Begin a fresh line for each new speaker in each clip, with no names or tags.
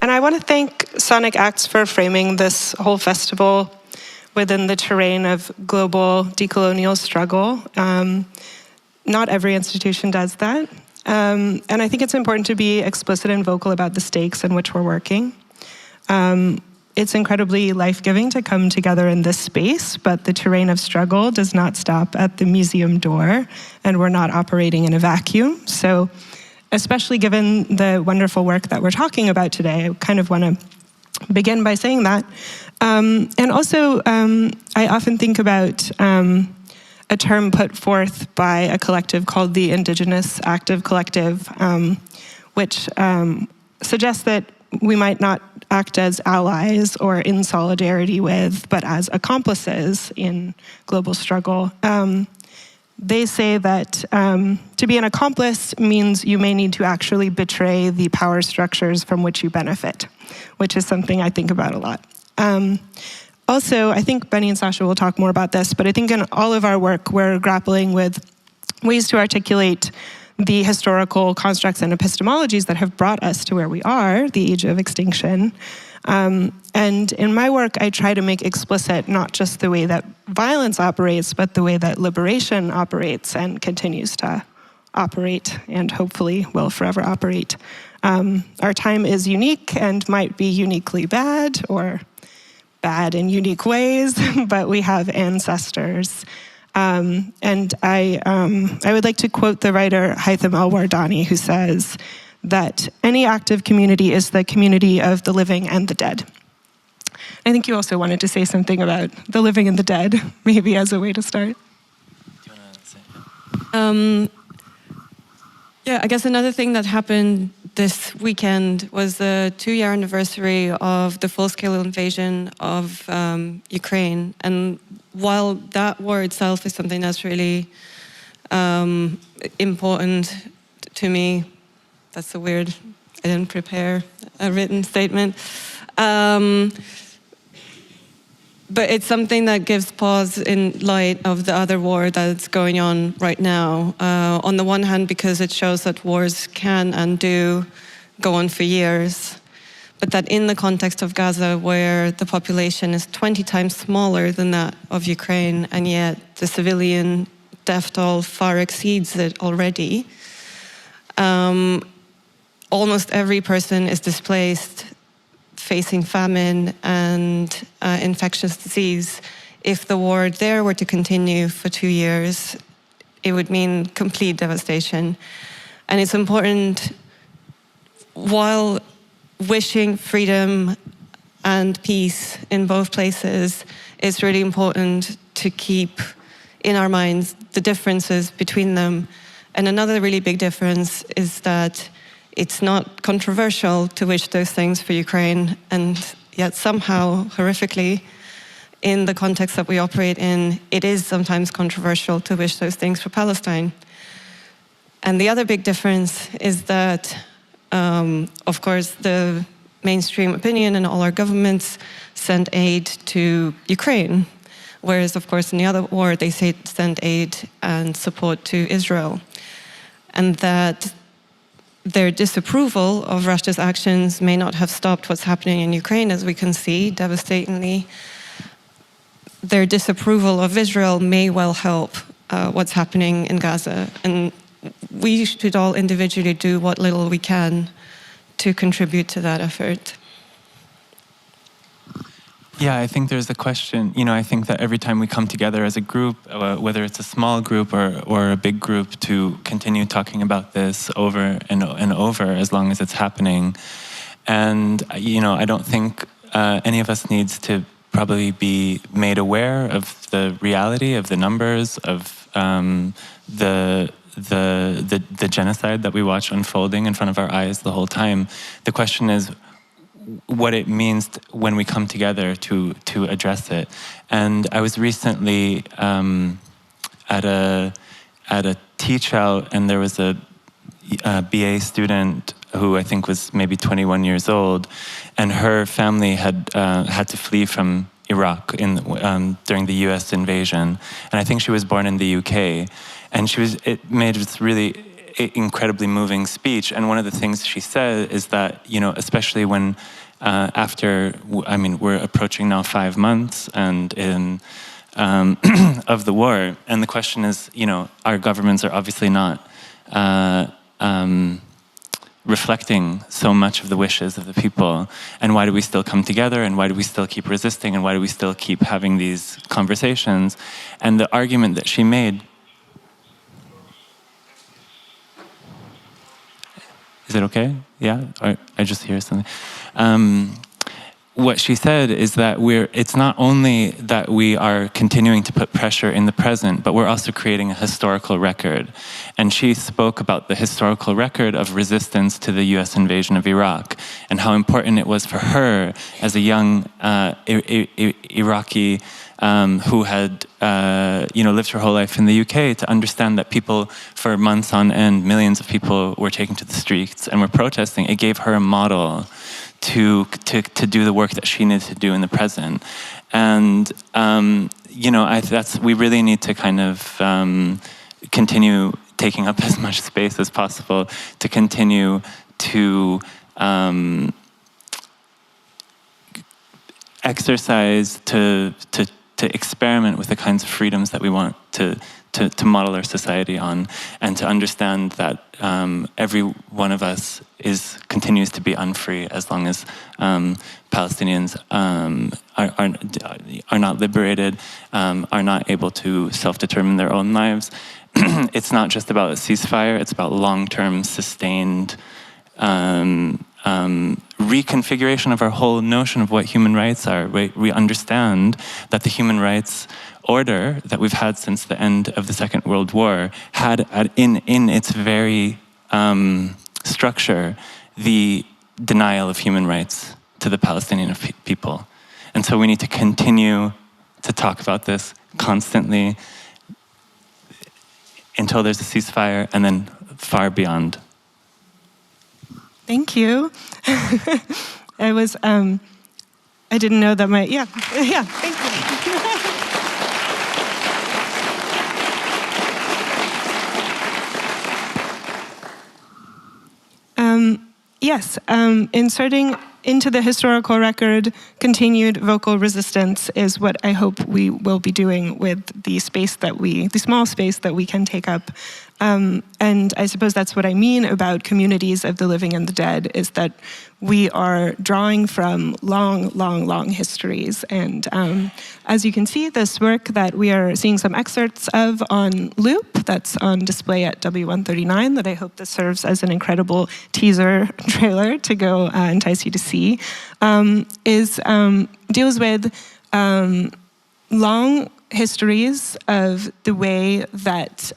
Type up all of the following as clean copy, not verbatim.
And I want to thank Sonic Acts for framing this whole festival within the terrain of global decolonial struggle. Not every institution does that. And I think it's important to be explicit and vocal about the stakes in which we're working. It's incredibly life-giving to come together in this space, but the terrain of struggle does not stop at the museum door, and we're not operating in a vacuum. So, especially given the wonderful work that we're talking about today, I kind of want to begin by saying that. And also, I often think about a term put forth by a collective called the Indigenous Active Collective, which suggests that we might not act as allies or in solidarity with, but as accomplices in global struggle. They say that to be an accomplice means you may need to actually betray the power structures from which you benefit, which is something I think about a lot. Also, I think Beny and Sasha will talk more about this, but I think in all of our work, we're grappling with ways to articulate the historical constructs and epistemologies that have brought us to where we are, the age of extinction. And in my work, I try to make explicit not just the way that violence operates, but the way that liberation operates and continues to operate, and hopefully will forever operate. Our time is unique and might be uniquely bad, or bad in unique ways, but we have ancestors. And I would like to quote the writer Haitham El-Wardani, who says that any active community is the community of the living and the dead. I think you also wanted to say something about the living and the dead, maybe as a way to start.
Yeah, I guess another thing that happened this weekend was the 2-year anniversary of the full-scale invasion of Ukraine. And while that war itself is something that's really important to me, that's so weird, I didn't prepare a written statement. But it's something that gives pause in light of the other war that's going on right now. On the one hand, because it shows that wars can and do go on for years, but that in the context of Gaza, where the population is 20 times smaller than that of Ukraine, and yet the civilian death toll far exceeds it already, almost every person is displaced, facing famine and infectious disease. If the war there were to continue for 2 years, it would mean complete devastation. And it's important, while wishing freedom and peace in both places, it's really important to keep in our minds the differences between them. And another really big difference is that it's not controversial to wish those things for Ukraine, and yet somehow, horrifically, in the context that we operate in, it is sometimes controversial to wish those things for Palestine. And the other big difference is that, of course, the mainstream opinion and all our governments send aid to Ukraine, whereas, of course, in the other war, they send aid and support to Israel. And that their disapproval of Russia's actions may not have stopped what's happening in Ukraine, as we can see, devastatingly. Their disapproval of Israel may well help what's happening in Gaza. And we should all individually do what little we can to contribute to that effort.
Yeah, I think there's a question. I think that every time we come together as a group, whether it's a small group or a big group, to continue talking about this over and over as long as it's happening. And, I don't think any of us needs to probably be made aware of the reality of the numbers, of the genocide that we watch unfolding in front of our eyes the whole time. The question is what it means when we come together to address it. And I was recently at a teach out, and there was a BA student who I think was maybe 21 years old, and her family had to flee from Iraq during the U.S. invasion, and I think she was born in the UK, and it made this really incredibly moving speech. And one of the things she said is that, especially when we're approaching now 5 months and of the war, and the question is, our governments are obviously not reflecting so much of the wishes of the people, and why do we still come together, and why do we still keep resisting, and why do we still keep having these conversations? And the argument that she made, is it okay? Yeah, or I just hear something. What she said is that it's not only that we are continuing to put pressure in the present, but we're also creating a historical record. And she spoke about the historical record of resistance to the US invasion of Iraq, and how important it was for her as a young Iraqi who had lived her whole life in the UK, to understand that people, for months on end, millions of people were taking to the streets and were protesting. It gave her a model to do the work that she needed to do in the present. And we really need to kind of continue taking up as much space as possible, to continue to exercise, to experiment with the kinds of freedoms that we want to model our society on, and to understand that every one of us continues to be unfree as long as Palestinians are not liberated, are not able to self-determine their own lives. It's not just about a ceasefire, it's about long-term, sustained reconfiguration of our whole notion of what human rights are. We understand that the human rights order that we've had since the end of the Second World War had in its very structure the denial of human rights to the Palestinian people. And so we need to continue to talk about this constantly until there's a ceasefire, and then far beyond.
Thank you. I didn't know that thank you. Yes, inserting into the historical record, continued vocal resistance is what I hope we will be doing with the small space that we can take up. And I suppose that's what I mean about communities of the living and the dead, is that we are drawing from long, long, long histories. And as you can see, this work that we are seeing some excerpts of on Loop, that's on display at W139, that I hope this serves as an incredible teaser trailer to go entice you to see, deals with long histories of the way that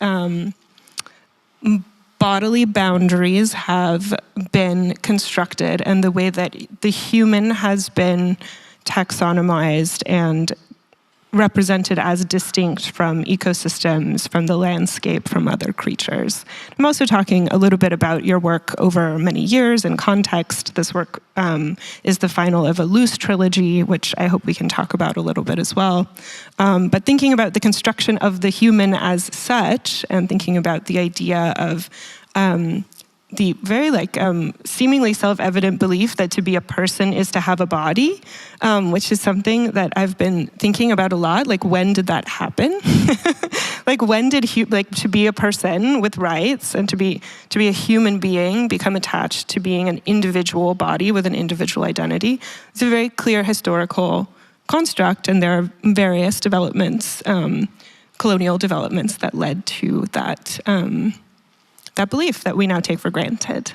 bodily boundaries have been constructed, and the way that the human has been taxonomized and represented as distinct from ecosystems, from the landscape, from other creatures. I'm also talking a little bit about your work over many years in context. This work is the final of a loose trilogy, which I hope we can talk about a little bit as well. But thinking about the construction of the human as such, and thinking about the idea of the very seemingly self-evident belief that to be a person is to have a body, which is something that I've been thinking about a lot. Like, when did that happen? When did to be a person with rights and to be a human being become attached to being an individual body with an individual identity? It's a very clear historical construct, and there are various developments, colonial developments, that led to that belief that we now take for granted.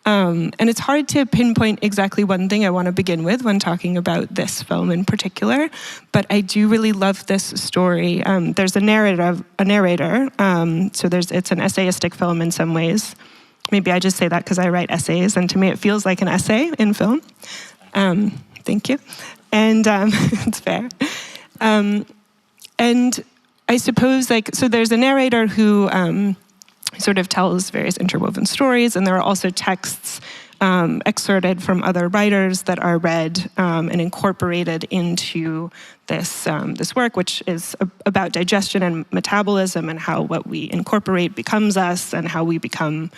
And it's hard to pinpoint exactly one thing I want to begin with when talking about this film in particular, but I do really love this story. There's a narrator, so it's an essayistic film in some ways. Maybe I just say that because I write essays, and to me it feels like an essay in film. Thank you. And it's fair. And I suppose, so there's a narrator who sort of tells various interwoven stories, and there are also texts excerpted from other writers that are read and incorporated into this work, which is about digestion and metabolism and how what we incorporate becomes us and how we become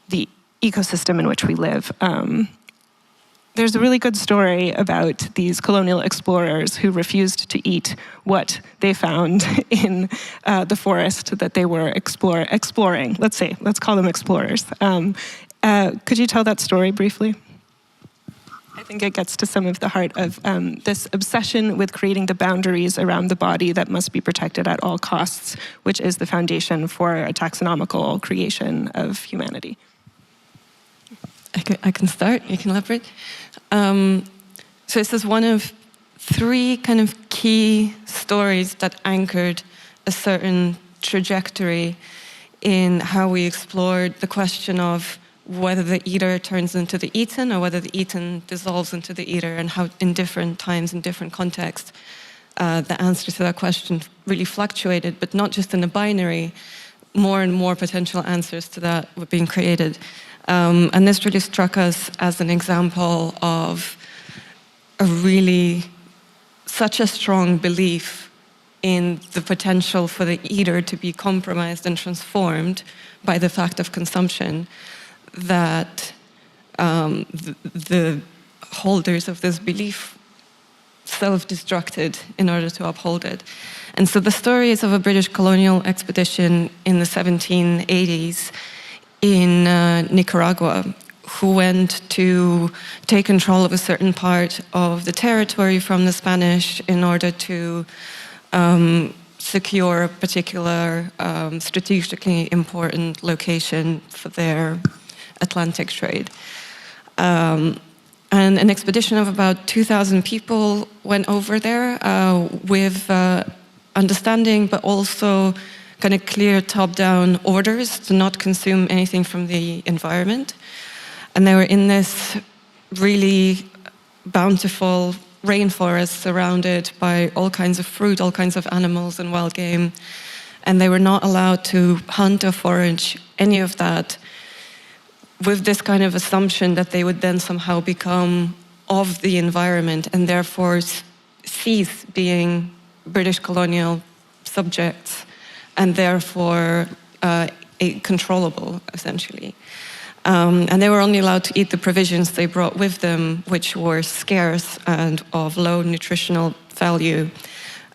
the ecosystem in which we live. There's a really good story about these colonial explorers who refused to eat what they found in the forest that they were exploring. Let's call them explorers. Could you tell that story briefly? I think it gets to some of the heart of this obsession with creating the boundaries around the body that must be protected at all costs, which is the foundation for a taxonomical creation of humanity.
I can start, you can elaborate. So this is one of 3 kind of key stories that anchored a certain trajectory in how we explored the question of whether the eater turns into the eaten or whether the eaten dissolves into the eater, and how in different times, in different contexts, the answer to that question really fluctuated, but not just in a binary, more and more potential answers to that were being created. And this really struck us as an example of such a strong belief in the potential for the eater to be compromised and transformed by the fact of consumption, that the holders of this belief self-destructed in order to uphold it. And so the story is of a British colonial expedition in the 1780s in Nicaragua, who went to take control of a certain part of the territory from the Spanish in order to secure a particular strategically important location for their Atlantic trade. And an expedition of about 2,000 people went over there with understanding, but also kind of clear top-down orders to not consume anything from the environment. And they were in this really bountiful rainforest surrounded by all kinds of fruit, all kinds of animals and wild game. And they were not allowed to hunt or forage any of that, with this kind of assumption that they would then somehow become of the environment and therefore cease being British colonial subjects and therefore controllable, essentially. And they were only allowed to eat the provisions they brought with them, which were scarce and of low nutritional value.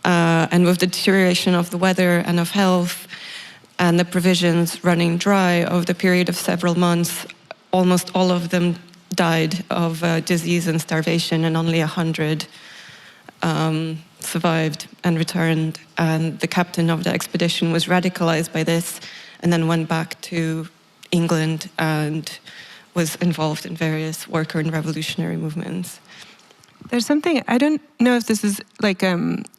And with the deterioration of the weather and of health, and the provisions running dry over the period of several months, almost all of them died of disease and starvation, and only 100 survived and returned. And the captain of the expedition was radicalized by this, and then went back to England and was involved in various worker and revolutionary movements.
There's something, I don't know if this is like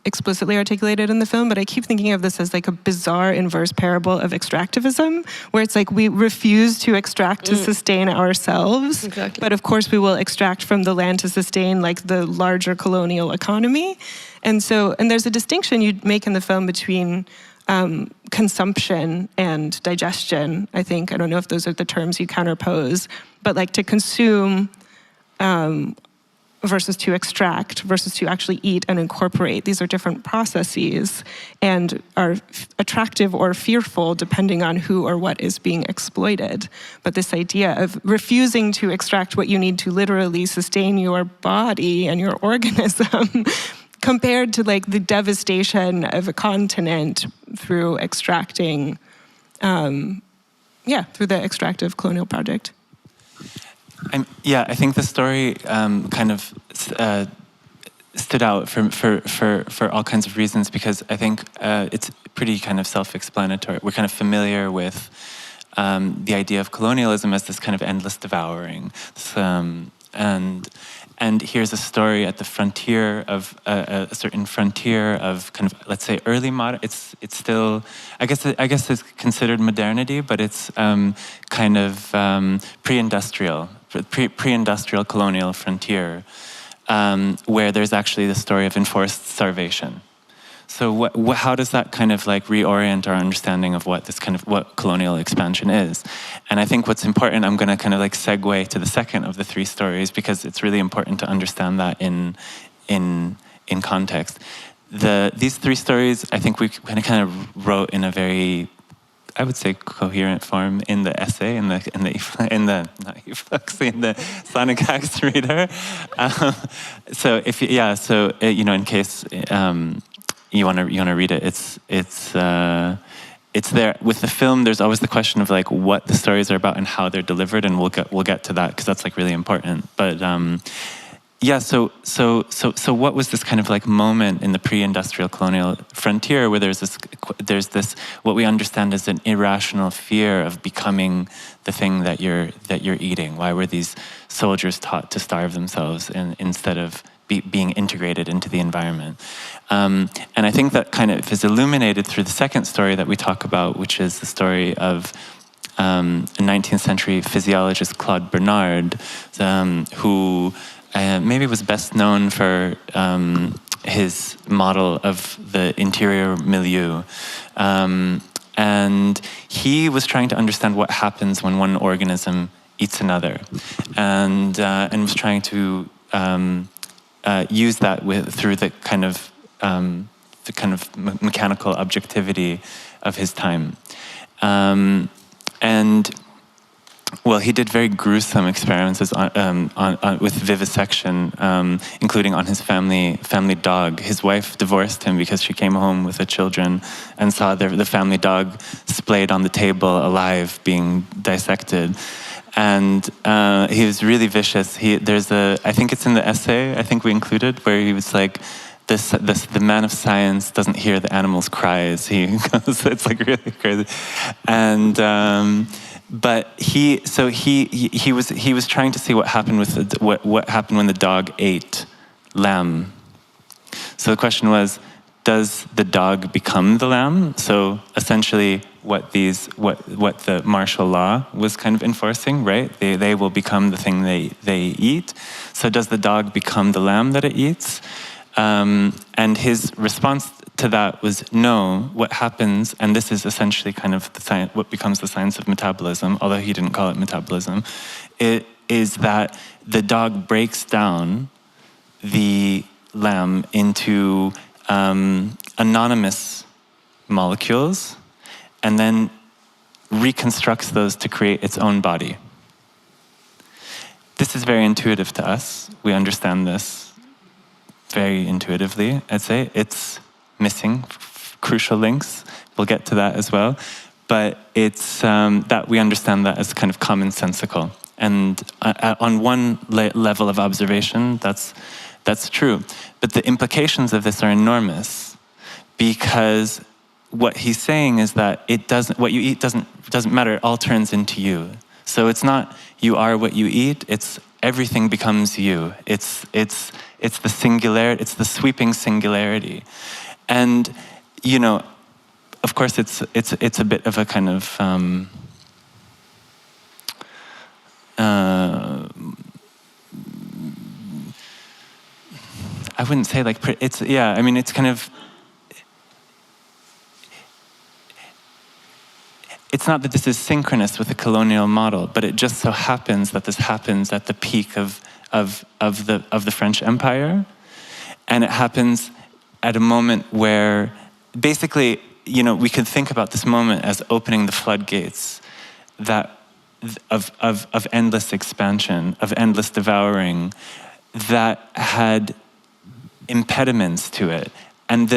explicitly articulated in the film, but I keep thinking of this as like a bizarre inverse parable of extractivism, where it's like we refuse to extract to sustain ourselves,
Exactly.
but of course we will extract from the land to sustain like the larger colonial economy. And there's a distinction you make in the film between consumption and digestion, I think. I don't know if those are the terms you counterpose, but like to consume versus to extract, versus to actually eat and incorporate. These are different processes and are attractive or fearful depending on who or what is being exploited. But this idea of refusing to extract what you need to literally sustain your body and your organism compared to like the devastation of a continent through extracting, through the extractive colonial project.
I think the story kind of stood out for all kinds of reasons, because I think it's pretty kind of self-explanatory. We're kind of familiar with the idea of colonialism as this kind of endless devouring. And here's a story at the frontier of a certain frontier of kind of, let's say, early modern. It's still, I guess it's considered modernity, but it's kind of pre-industrial colonial frontier, where there's actually the story of enforced starvation. So how does that kind of like reorient our understanding of what colonial expansion is? And I think what's important, I'm going to kind of like segue to the second of the three stories, because it's really important to understand that in context. These three stories, I think we kind of wrote in a very, I would say, coherent form in the essay, in the Sonic Acts reader. So in case you want to read it, it's there. With the film, there's always the question of like what the stories are about and how they're delivered, and we'll get to that because that's like really important. But so what was this kind of like moment in the pre-industrial colonial frontier where there's this what we understand as an irrational fear of becoming the thing that you're eating? Why were these soldiers taught to starve themselves instead of being integrated into the environment? And I think that kind of is illuminated through the second story that we talk about, which is the story of a 19th century physiologist, Claude Bernard, who maybe was best known for his model of the interior milieu. And he was trying to understand what happens when one organism eats another, and was trying to use that through the kind of mechanical objectivity of his time. Well, he did very gruesome experiments with vivisection, including on his family dog. His wife divorced him because she came home with the children and saw the family dog splayed on the table, alive, being dissected. And he was really vicious. I think it's in the essay, I think we included, where he was like, the man of science doesn't hear the animal's cries. He goes, it's like really crazy. And but he was trying to see what happened with what happened when the dog ate lamb. So the question was, does the dog become the lamb? So essentially, what the martial law was kind of enforcing, right? They will become the thing they eat. So does the dog become the lamb that it eats? And his response to that was no. What happens, and this is essentially kind of what becomes the science of metabolism, although he didn't call it metabolism, it is that the dog breaks down the lamb into anonymous molecules and then reconstructs those to create its own body. This is very intuitive to us. We understand this very intuitively, I'd say. It's missing crucial links. We'll get to that as well. But it's that we understand that as kind of commonsensical. And on one level of observation, that's true. But the implications of this are enormous, because what he's saying is that what you eat doesn't matter. It all turns into you. So it's not you are what you eat. It's everything becomes you. It's the singularity. It's the sweeping singularity. And of course, it's a bit of a kind of I wouldn't say like it's it's kind of. It's not that this is synchronous with the colonial model, but it just so happens that this happens at the peak of the French Empire, and it happens at a moment where, basically, we could think about this moment as opening the floodgates of endless expansion, of endless devouring, that had impediments to it. And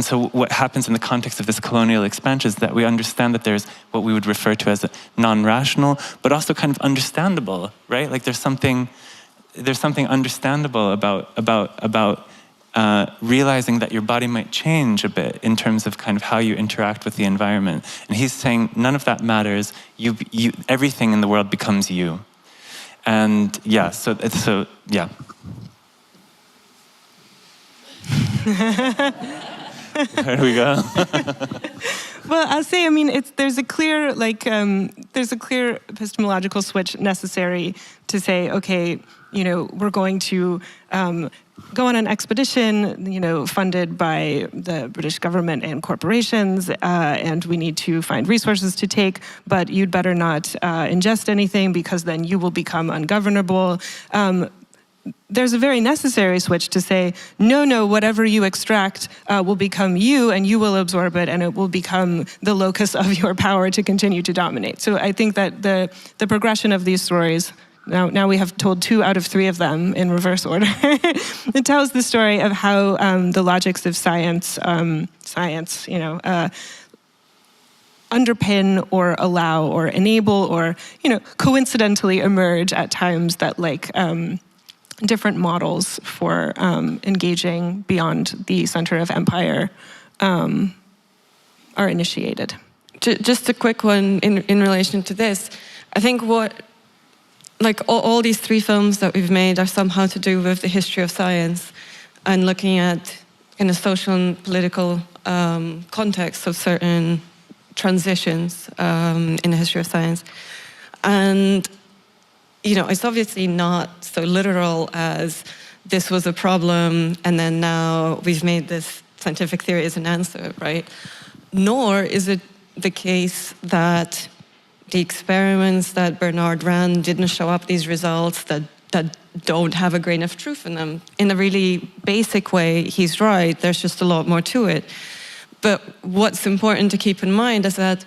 so what happens in the context of this colonial expansion is that we understand that there's what we would refer to as a non-rational, but also kind of understandable, right? Like there's something understandable about realizing that your body might change a bit in terms of kind of how you interact with the environment. And he's saying none of that matters. Everything in the world becomes you. And yeah, so yeah. Where do we go?
Well, I'll say, there's a clear epistemological switch necessary to say, okay, we're going to go on an expedition, funded by the British government and corporations, and we need to find resources to take, but you'd better not ingest anything because then you will become ungovernable. There's a very necessary switch to say, no, whatever you extract will become you, and you will absorb it, and it will become the locus of your power to continue to dominate. So I think that the progression of these stories, now we have told 2 out of 3 of them in reverse order, it tells the story of how the logics of science, underpin or allow or enable or, coincidentally emerge at times that different models for engaging beyond the center of empire are initiated.
Just a quick one in relation to this. I think all these 3 films that we've made are somehow to do with the history of science and looking at in a social and political context of certain transitions in the history of science. And it's obviously not so literal as this was a problem and then now we've made this scientific theory as an answer, right? Nor is it the case that the experiments that Bernard ran didn't show up these results that don't have a grain of truth in them. In a really basic way, he's right, there's just a lot more to it. But what's important to keep in mind is that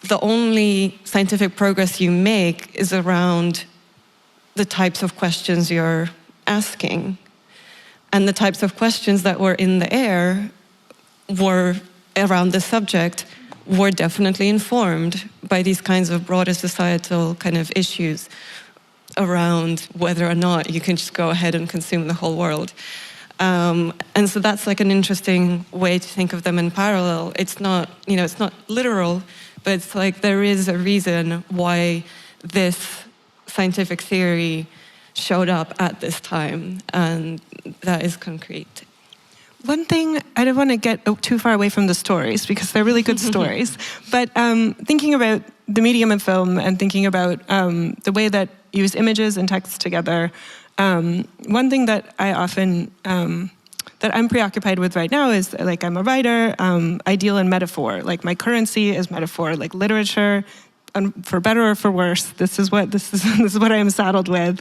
the only scientific progress you make is around the types of questions you're asking. And the types of questions that were in the air were around the subject were definitely informed by these kinds of broader societal kind of issues around whether or not you can just go ahead and consume the whole world. And so that's an interesting way to think of them in parallel. It's not, it's not literal, but it's there is a reason why this scientific theory showed up at this time, and that is concrete.
One thing, I don't want to get too far away from the stories because they're really good stories, but thinking about the medium of film and thinking about the way that you use images and text together, one thing that I often, that I'm preoccupied with right now is I'm a writer, I deal in metaphor. My currency is metaphor, literature, for better or for worse, this is what I am saddled with.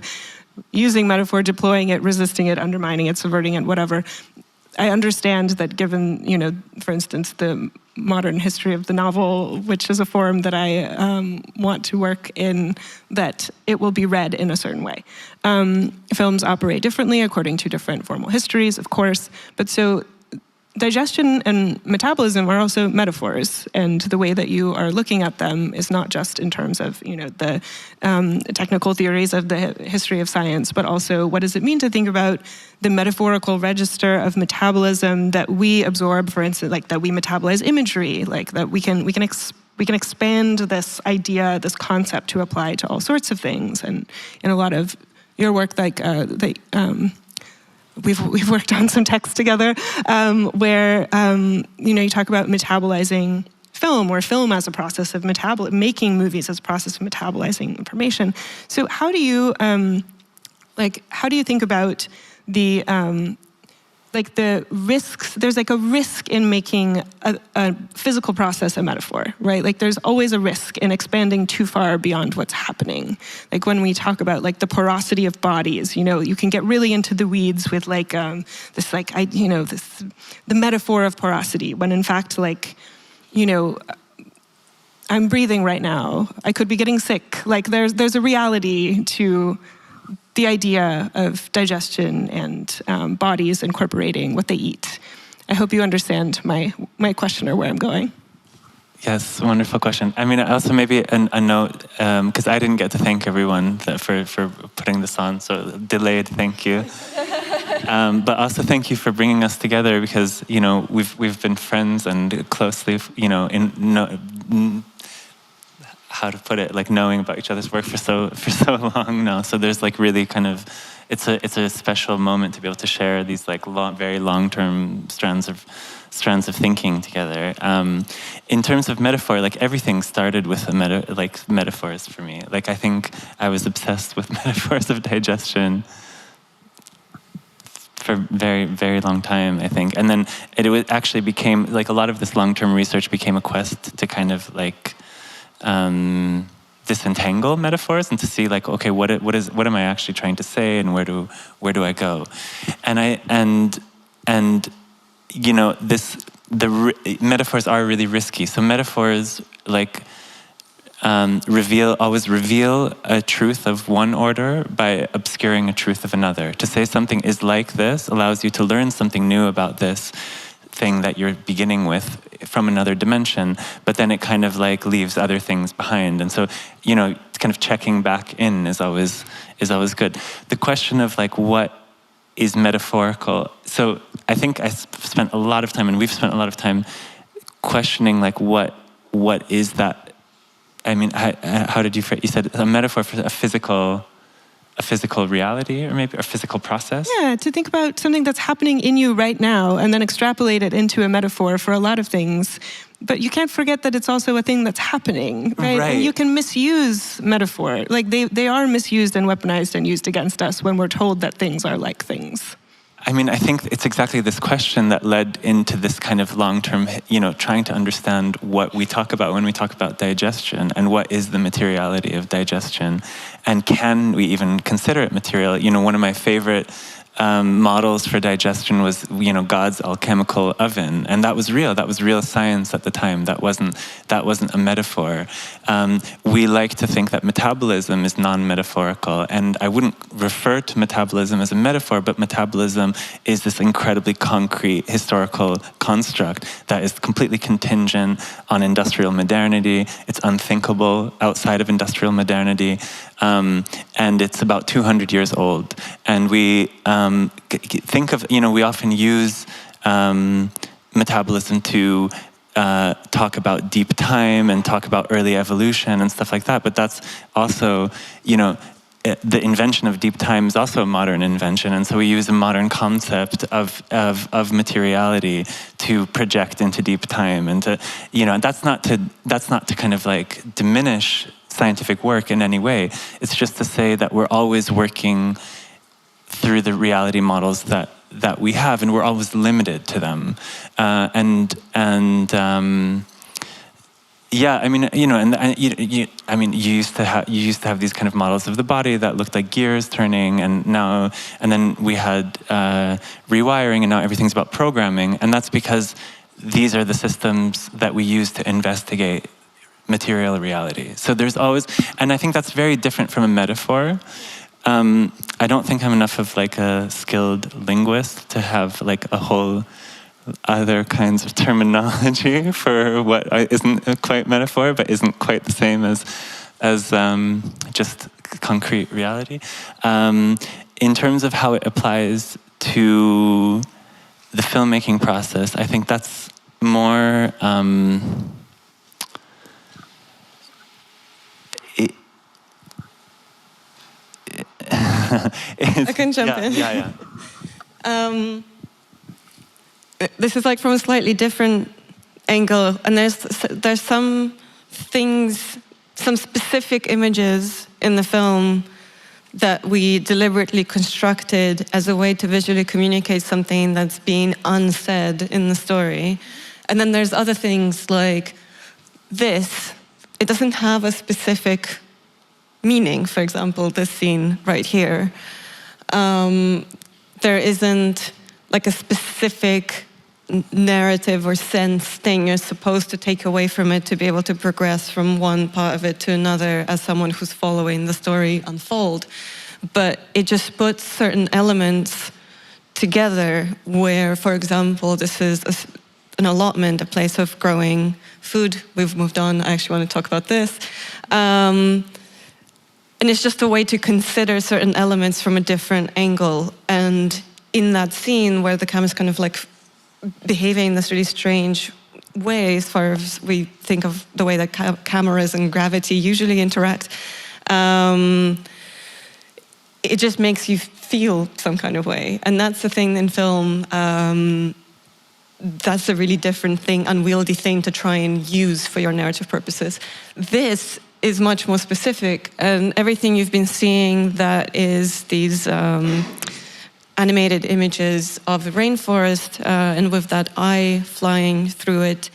Using metaphor, deploying it, resisting it, undermining it, subverting it, whatever. I understand that given, for instance, the modern history of the novel, which is a form that I want to work in, that it will be read in a certain way. Films operate differently according to different formal histories, of course, but so digestion and metabolism are also metaphors, and the way that you are looking at them is not just in terms of the technical theories of the history of science, but also what does it mean to think about the metaphorical register of metabolism that we absorb, for instance, that we metabolize imagery, that we can expand this idea, this concept to apply to all sorts of things. And in a lot of your work, we've worked on some text together where you talk about metabolizing film, or film as a process of making movies as a process of metabolizing information. So how do you think about the risks? There's a risk in making a physical process a metaphor, right? There's always a risk in expanding too far beyond what's happening. When we talk about the porosity of bodies, you can get really into the weeds with the metaphor of porosity, when in fact, I'm breathing right now. I could be getting sick. There's a reality to the idea of digestion and bodies incorporating what they eat. I hope you understand my question or where I'm going.
Yes, wonderful question. I mean, also maybe a note, because I didn't get to thank everyone for putting this on, so delayed thank you. But also thank you for bringing us together, because we've been friends and closely how to put it, like knowing about each other's work for so long now. So there's like really kind of, it's a special moment to be able to share these like very long-term strands of thinking together. In terms of metaphor, like everything started with metaphors for me. Like I think I was obsessed with metaphors of digestion for very, very long time, I think. And then it actually became, like a lot of this long-term research became a quest to kind of like disentangle metaphors and to see like, okay, what am I actually trying to say, and where do I go? And you know, metaphors are really risky. So metaphors like always reveal a truth of one order by obscuring a truth of another. To say something is like this allows you to learn something new about this thing that you're beginning with from another dimension, but then it kind of like leaves other things behind. And so, you know, kind of checking back in is always good. The question of like what is metaphorical. So I think I spent a lot of time, and we've spent a lot of time questioning like what is that. I mean, how did you phrase? You said a metaphor for a physical reality, or maybe a physical process?
Yeah, to think about something that's happening in you right now and then extrapolate it into a metaphor for a lot of things. But you can't forget that it's also a thing that's happening, right? And you can misuse metaphor. Like they are misused and weaponized and used against us when we're told that things are like things.
I mean, I think it's exactly this question that led into this kind of long-term, you know, trying to understand what we talk about when we talk about digestion, and what is the materiality of digestion, and can we even consider it material? You know, one of my favorite models for digestion was, you know, God's alchemical oven, and that was real. That was real science at the time. That wasn't a metaphor. We like to think that metabolism is non-metaphorical, and I wouldn't refer to metabolism as a metaphor, but metabolism is this incredibly concrete historical construct that is completely contingent on industrial modernity. It's unthinkable outside of industrial modernity. And it's about 200 years old. And we think of, you know, we often use metabolism to talk about deep time and talk about early evolution and stuff like that. But that's also, you know, the invention of deep time is also a modern invention. And so we use a modern concept of materiality to project into deep time. And to, you know, that's not to kind of like diminish scientific work in any way. It's just to say that we're always working through the reality models that we have, and we're always limited to them. Yeah, I mean, you know, you used to have these kind of models of the body that looked like gears turning, and then we had rewiring, and now everything's about programming, and that's because these are the systems that we use to investigate material reality. So there's always, and I think that's very different from a metaphor. I don't think I'm enough of like a skilled linguist to have like a whole other kinds of terminology for what isn't quite metaphor, but isn't quite the same as just concrete reality. In terms of how it applies to the filmmaking process, I think that's more
I can jump in.
Yeah.
This is like from a slightly different angle, and there's some things, some specific images in the film that we deliberately constructed as a way to visually communicate something that's being unsaid in the story. And then there's other things like this. It doesn't have a specific meaning. For example, this scene right here. There isn't like a specific narrative or sense thing you're supposed to take away from it to be able to progress from one part of it to another as someone who's following the story unfold. But it just puts certain elements together where, for example, this is an allotment, a place of growing food. We've moved on. I actually want to talk about this. And it's just a way to consider certain elements from a different angle. And in that scene where the camera's kind of like behaving in this really strange way, as far as we think of the way that cameras and gravity usually interact. It just makes you feel some kind of way. And that's the thing in film. That's a really different thing, unwieldy thing to try and use for your narrative purposes. This is much more specific, and everything you've been seeing that is these animated images of the rainforest, and with that eye flying through it,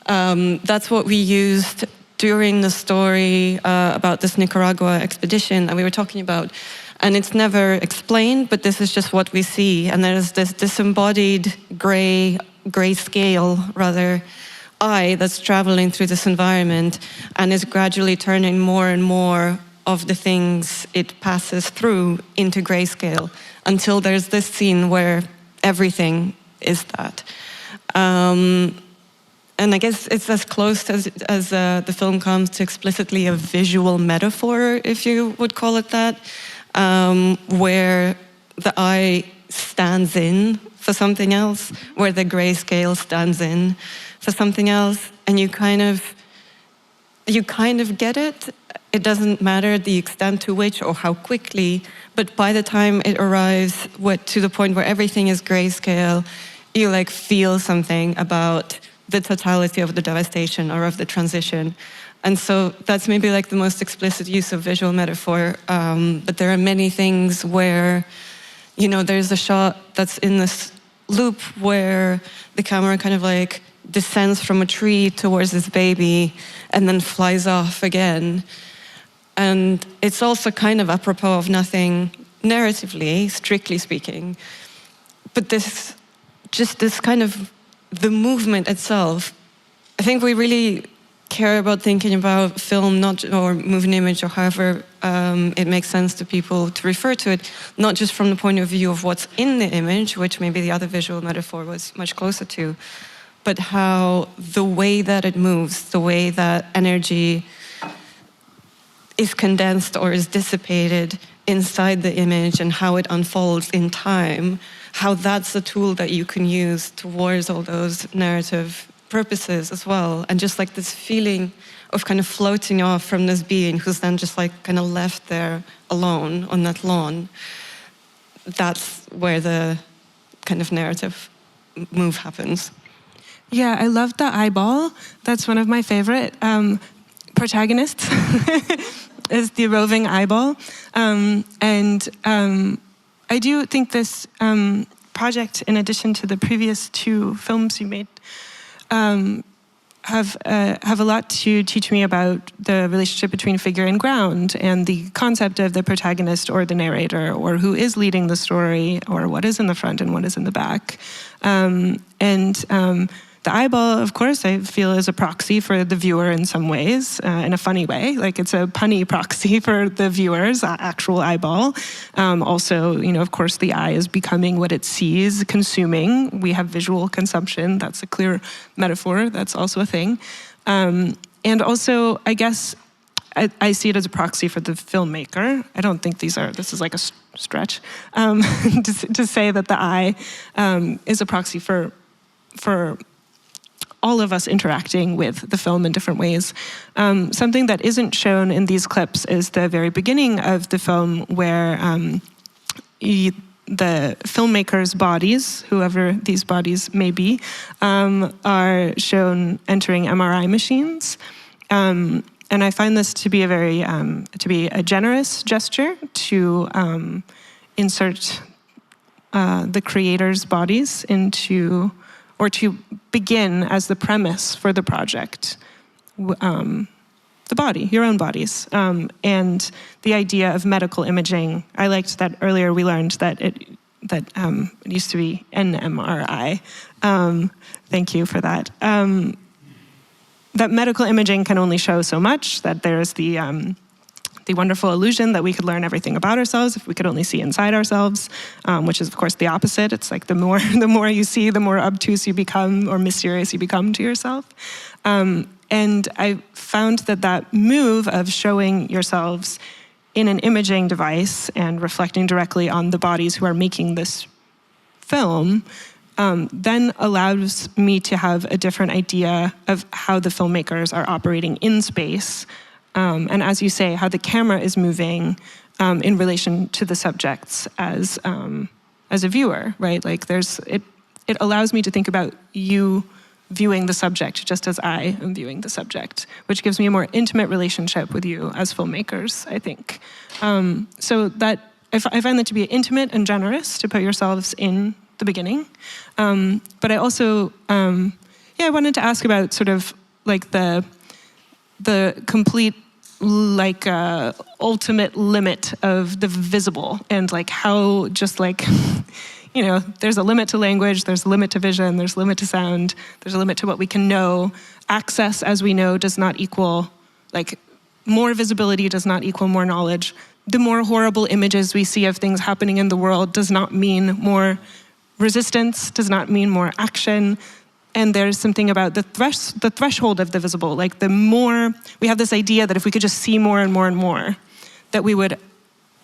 that's what we used during the story about this Nicaragua expedition that we were talking about. And it's never explained, but this is just what we see. And there's this disembodied grayscale, rather, eye that's traveling through this environment and is gradually turning more and more of the things it passes through into grayscale until there's this scene where everything is that. And I guess it's as close as the film comes to explicitly a visual metaphor, if you would call it that, where the eye stands in for something else, where the grayscale stands in for something else, and you kind of get it. It doesn't matter the extent to which or how quickly, but by the time it arrives to the point where everything is grayscale, you like feel something about the totality of the devastation or of the transition. And so that's maybe like the most explicit use of visual metaphor. But there are many things where, there's a shot that's in this loop where the camera kind of like descends from a tree towards this baby and then flies off again. And it's also kind of apropos of nothing narratively, strictly speaking. But this kind of, the movement itself, I think we really care about thinking about film, or moving image, or however it makes sense to people to refer to it, not just from the point of view of what's in the image, which maybe the other visual metaphor was much closer to, but how the way that it moves, the way that energy is condensed or is dissipated inside the image and how it unfolds in time, how that's a tool that you can use towards all those narrative purposes as well. And just like this feeling of kind of floating off from this being who's then just like kind of left there alone on that lawn, that's where the kind of narrative move happens.
Yeah, I love the eyeball. That's one of my favorite protagonists, is the roving eyeball. I do think this project, in addition to the previous two films you made, have a lot to teach me about the relationship between figure and ground, and the concept of the protagonist or the narrator, or who is leading the story, or what is in the front and what is in the back. The eyeball, of course, I feel is a proxy for the viewer in some ways, in a funny way. Like it's a punny proxy for the viewer's actual eyeball. Also, of course, the eye is becoming what it sees, consuming. We have visual consumption. That's a clear metaphor. That's also a thing. And also, I guess, I see it as a proxy for the filmmaker. I don't think this is like a stretch, to say that the eye is a proxy for all of us interacting with the film in different ways. Something that isn't shown in these clips is the very beginning of the film, where the filmmakers' bodies, whoever these bodies may be, are shown entering MRI machines. And I find this to be a generous gesture to insert the creators' bodies into, or to begin as the premise for the project, the body, your own bodies. And the idea of medical imaging, I liked that earlier we learned that it used to be NMRI. Thank you for that. That medical imaging can only show so much, that there's the wonderful illusion that we could learn everything about ourselves if we could only see inside ourselves, which is, of course, the opposite. It's like the more you see, the more obtuse you become or mysterious you become to yourself. And I found that move of showing yourselves in an imaging device and reflecting directly on the bodies who are making this film then allows me to have a different idea of how the filmmakers are operating in space. And as you say, how the camera is moving in relation to the subjects as a viewer, right? Like it allows me to think about you viewing the subject just as I am viewing the subject, which gives me a more intimate relationship with you as filmmakers, I think. So that I find that to be intimate and generous to put yourselves in the beginning. But I also, I wanted to ask about sort of like the complete like ultimate limit of the visible, and like how just like, you know, there's a limit to language, there's a limit to vision, there's a limit to sound, there's a limit to what we can know. Access, as we know, does not equal, like, more visibility does not equal more knowledge. The more horrible images we see of things happening in the world does not mean more resistance, does not mean more action. And there's something about the threshold of the visible. Like the more, we have this idea that if we could just see more and more and more, that we would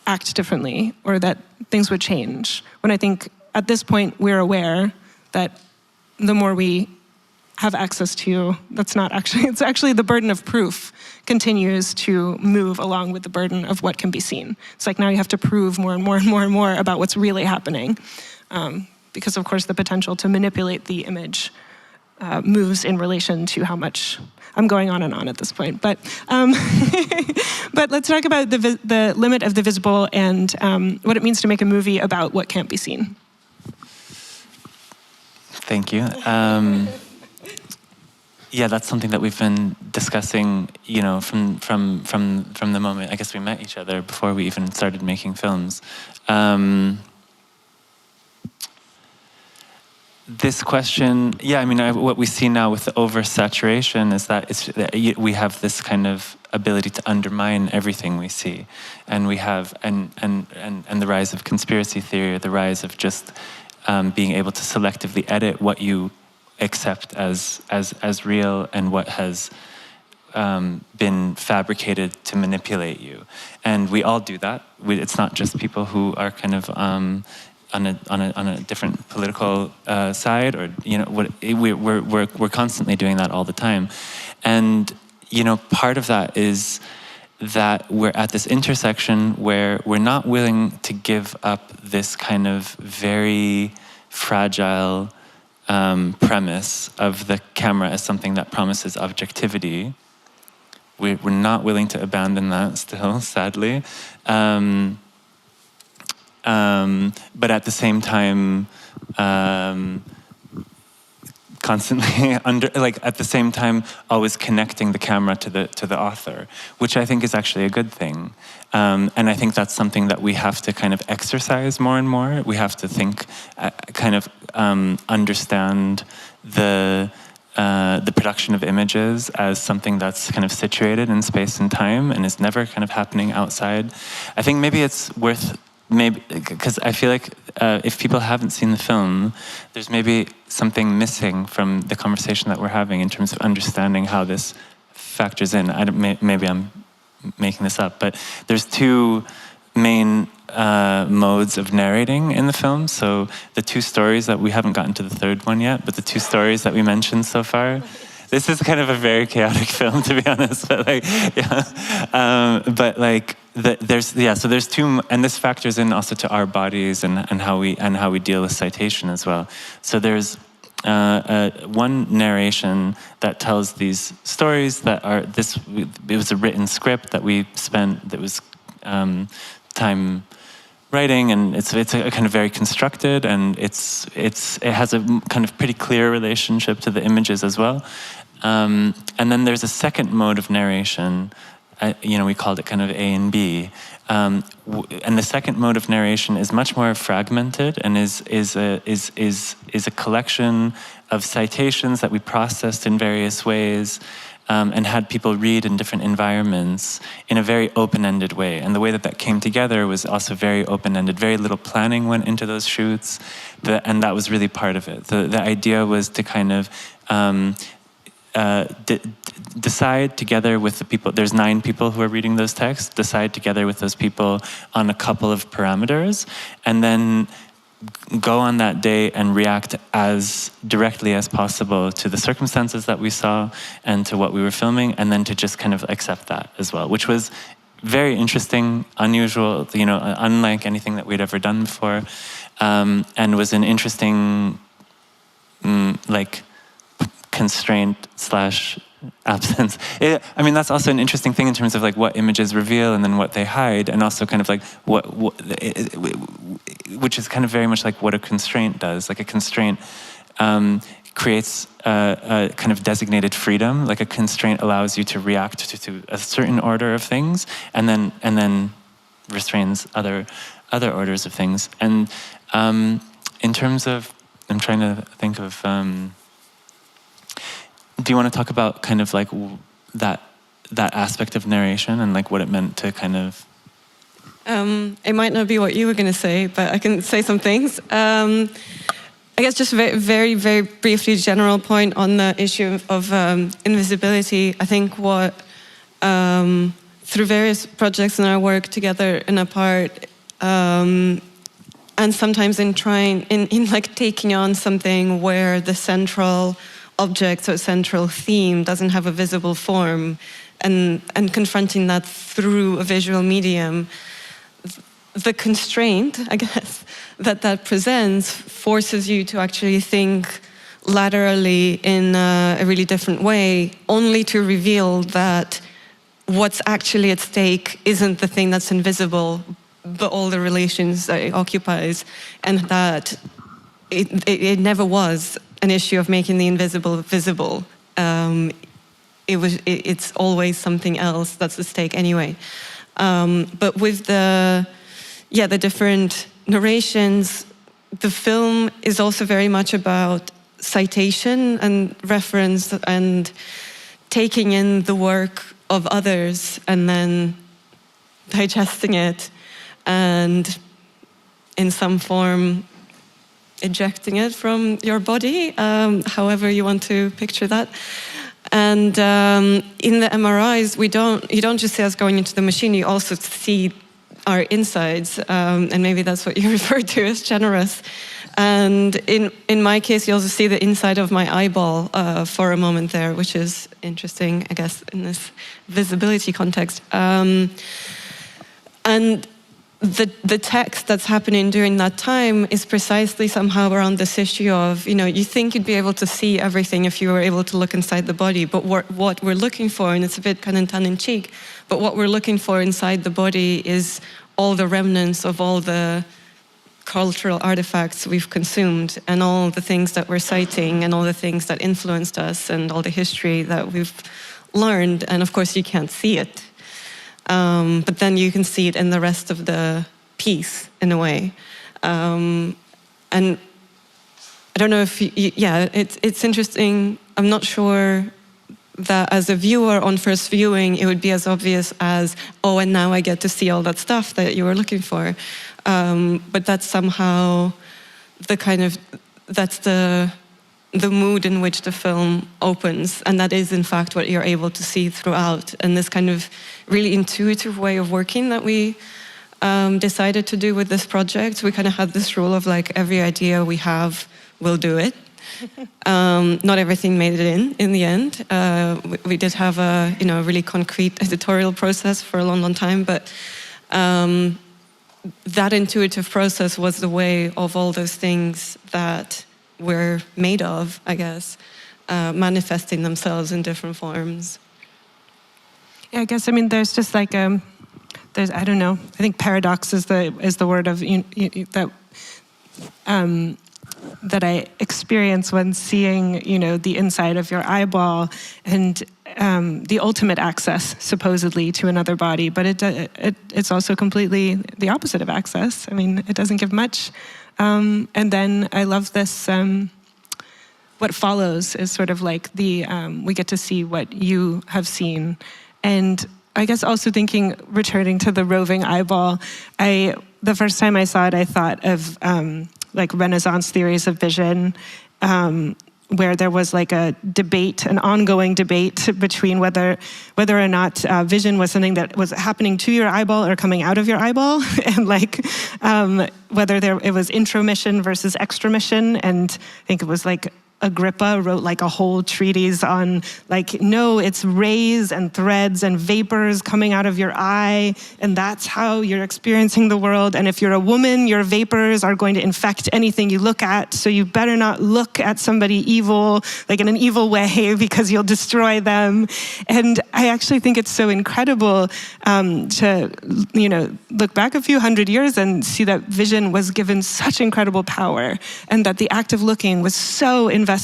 act differently or that things would change. When I think at this point we're aware that the more we have access to, that's not actually, it's actually the burden of proof continues to move along with the burden of what can be seen. It's like now you have to prove more and more and more and more about what's really happening. Because of course the potential to manipulate the image moves in relation to how much, I'm going on and on at this point, but but let's talk about the limit of the visible and what it means to make a movie about what can't be seen.
Thank you. Yeah, that's something that we've been discussing, you know, from the moment I guess we met each other before we even started making films. This question, yeah, I mean, what we see now with the oversaturation is that we have this kind of ability to undermine everything we see, and we have and the rise of conspiracy theory, the rise of just being able to selectively edit what you accept as real and what has been fabricated to manipulate you, and we all do that. It's not just people who are kind of on a different political side, or you know, we're constantly doing that all the time, and you know, part of that is that we're at this intersection where we're not willing to give up this kind of very fragile premise of the camera as something that promises objectivity. We're not willing to abandon that still, sadly. But at the same time, constantly at the same time, always connecting the camera to the author, which I think is actually a good thing. And I think that's something that we have to kind of exercise more and more. We have to think, kind of understand the production of images as something that's kind of situated in space and time and is never kind of happening outside. I think maybe it's worth, because I feel like if people haven't seen the film, there's maybe something missing from the conversation that we're having in terms of understanding how this factors in. Maybe I'm making this up, but there's two main modes of narrating in the film. So the two stories that we haven't gotten to the third one yet, but the two stories that we mentioned so far. This is kind of a very chaotic film, to be honest. But like, yeah, but like, so there's two, and this factors in also to our bodies and how we deal with citation as well. So there's one narration that tells these stories that are it was a written script that we spent, that was time writing, and it's a kind of very constructed, and it has a kind of pretty clear relationship to the images as well. And then there's a second mode of narration. You know, we called it kind of A and B. And the second mode of narration is much more fragmented and is a collection of citations that we processed in various ways, and had people read in different environments in a very open-ended way. And the way that came together was also very open-ended. Very little planning went into those shoots, and that was really part of it. The idea was to kind of decide together with the people, there's 9 people who are reading those texts, decide together with those people on a couple of parameters, and then go on that day and react as directly as possible to the circumstances that we saw and to what we were filming, and then to just kind of accept that as well, which was very interesting, unusual, unlike anything that we'd ever done before, and was an interesting constraint / absence. That's also an interesting thing in terms of like what images reveal and then what they hide, and also kind of like which is kind of very much like what a constraint does. Like a constraint creates a kind of designated freedom. Like a constraint allows you to react to a certain order of things, and then restrains other orders of things. And in terms of, I'm trying to think of. Do you want to talk about kind of like that aspect of narration and like what it meant to kind of?
It might not be what you were going to say, but I can say some things. I guess just very, very, very briefly, general point on the issue of invisibility. I think what through various projects in our work together and apart, and sometimes in like taking on something where the central object or central theme doesn't have a visible form, and confronting that through a visual medium, the constraint, I guess, that presents forces you to actually think laterally in a really different way, only to reveal that what's actually at stake isn't the thing that's invisible, but all the relations that it occupies, and that it never was an issue of making the invisible visible. It's always something else that's at stake anyway. But with the different narrations, the film is also very much about citation and reference and taking in the work of others and then digesting it and in some form ejecting it from your body, however you want to picture that. And in the MRIs, you don't just see us going into the machine, you also see our insides, and maybe that's what you refer to as generous. And in my case, you also see the inside of my eyeball for a moment there, which is interesting, I guess, in this visibility context. And the text that's happening during that time is precisely somehow around this issue of, you think you'd be able to see everything if you were able to look inside the body, but what we're looking for, and it's a bit kind of tongue-in-cheek, but what we're looking for inside the body is all the remnants of all the cultural artifacts we've consumed, and all the things that we're citing, and all the things that influenced us, and all the history that we've learned, and of course you can't see it. But then you can see it in the rest of the piece, in a way. And I don't know if, it's interesting. I'm not sure that as a viewer on first viewing, it would be as obvious as, oh, and now I get to see all that stuff that you were looking for. But that's somehow that's the mood in which the film opens, and that is in fact what you're able to see throughout. And this kind of really intuitive way of working that we decided to do with this project, we kind of had this rule of like, every idea we have, we'll do it. Not everything made it in the end. We did have a really concrete editorial process for a long time, but that intuitive process was the way of all those things that we're made of, I guess, manifesting themselves in different forms.
Yeah, I guess, there's just like, there's, I don't know, I think paradox is the word of that I experience when seeing, the inside of your eyeball and the ultimate access, supposedly, to another body. But it's also completely the opposite of access. It doesn't give much. And then I love this, what follows is sort of like we get to see what you have seen. And I guess also returning to the roving eyeball, the first time I saw it, I thought of like Renaissance theories of vision, where there was like a debate, an ongoing debate between whether or not vision was something that was happening to your eyeball or coming out of your eyeball, and like whether it was intromission versus extramission. And I think it was like Agrippa wrote like a whole treatise on like, no, it's rays and threads and vapors coming out of your eye, and that's how you're experiencing the world. And if you're a woman, your vapors are going to infect anything you look at, so you better not look at somebody evil, like in an evil way, because you'll destroy them. And I actually think it's so incredible to, look back a few hundred years and see that vision was given such incredible power, and that the act of looking was so invested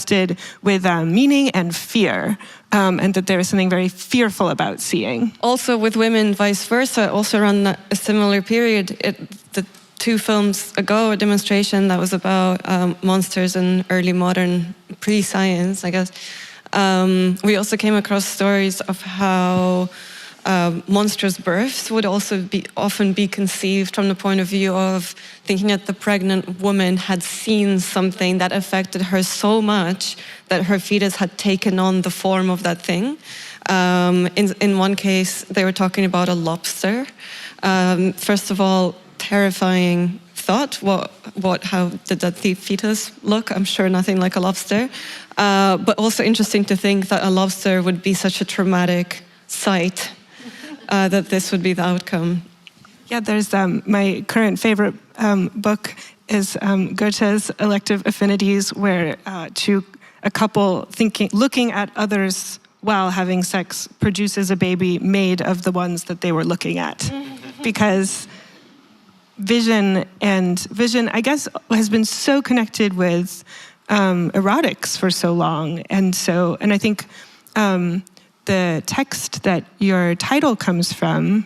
with meaning and fear, and that there is something very fearful about seeing.
Also with women, vice versa, also around a similar period. The 2 films ago, a demonstration that was about monsters in early modern pre-science, I guess. We also came across stories of how monstrous births would also often be conceived from the point of view of thinking that the pregnant woman had seen something that affected her so much that her fetus had taken on the form of that thing. In one case, they were talking about a lobster. First of all, terrifying thought. How did that fetus look? I'm sure nothing like a lobster. But also interesting to think that a lobster would be such a traumatic sight. That this would be the outcome.
Yeah, there's my current favorite book is Goethe's Elective Affinities, where a couple looking at others while having sex produces a baby made of the ones that they were looking at. Because vision, I guess, has been so connected with erotics for so long, and I think. The text that your title comes from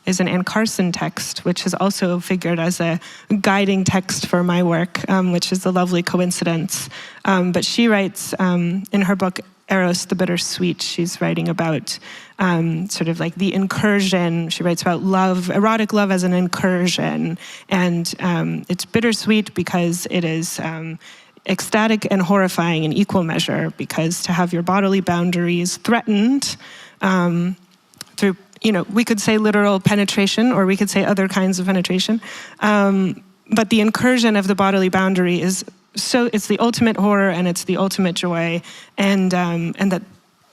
is an Anne Carson text, which has also figured as a guiding text for my work, which is a lovely coincidence. But she writes in her book, Eros, the Bittersweet, she's writing about sort of like the incursion. She writes about love, erotic love as an incursion. And it's bittersweet because it is ecstatic and horrifying in equal measure, because to have your bodily boundaries threatened through, we could say literal penetration, or we could say other kinds of penetration, but the incursion of the bodily boundary it's the ultimate horror and it's the ultimate joy, and that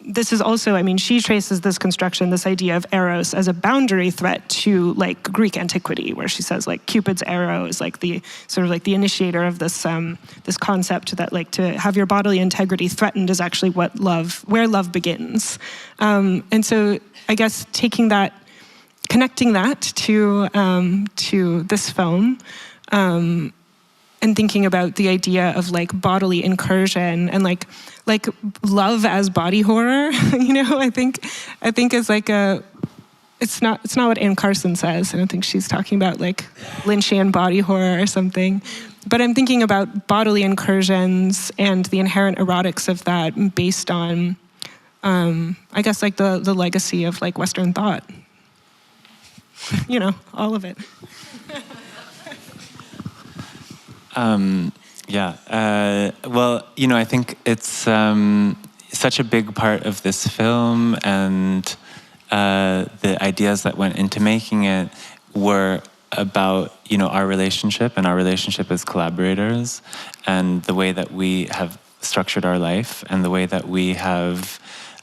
this is also, she traces this construction, this idea of Eros as a boundary threat to like Greek antiquity, where she says like Cupid's arrow is like the sort of like the initiator of this this concept that like to have your bodily integrity threatened is actually where love begins. And so I guess connecting that to this film, and thinking about the idea of like bodily incursion and like love as body horror, I think is like it's not what Anne Carson says. I don't think she's talking about like Lynchian body horror or something. But I'm thinking about bodily incursions and the inherent erotics of that based on, I guess like the legacy of like Western thought. All of it.
Well, I think it's such a big part of this film, and the ideas that went into making it were about, our relationship and our relationship as collaborators, and the way that we have structured our life, and the way that we have,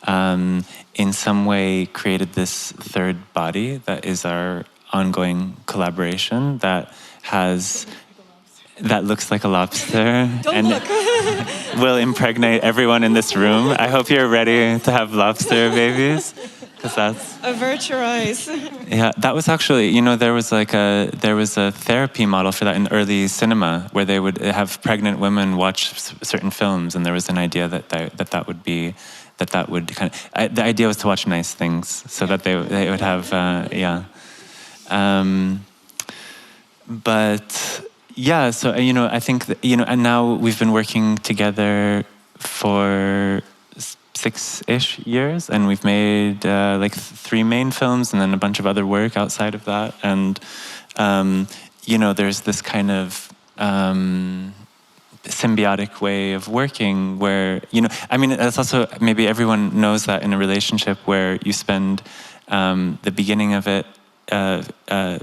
in some way, created this third body that is our ongoing collaboration that looks like a lobster and will impregnate everyone in this room. I hope you're ready to have lobster babies, because that's
avert your eyes.
Yeah, that was actually, there was a therapy model for that in early cinema, where they would have pregnant women watch certain films, and there was an idea that would kind of, the idea was to watch nice things so that they would have but. Yeah, so, I think that, and now we've been working together for 6-ish years, and we've made like 3 main films and then a bunch of other work outside of that. And, there's this kind of symbiotic way of working where, you know, I mean, it's also, maybe everyone knows that in a relationship where you spend the beginning of it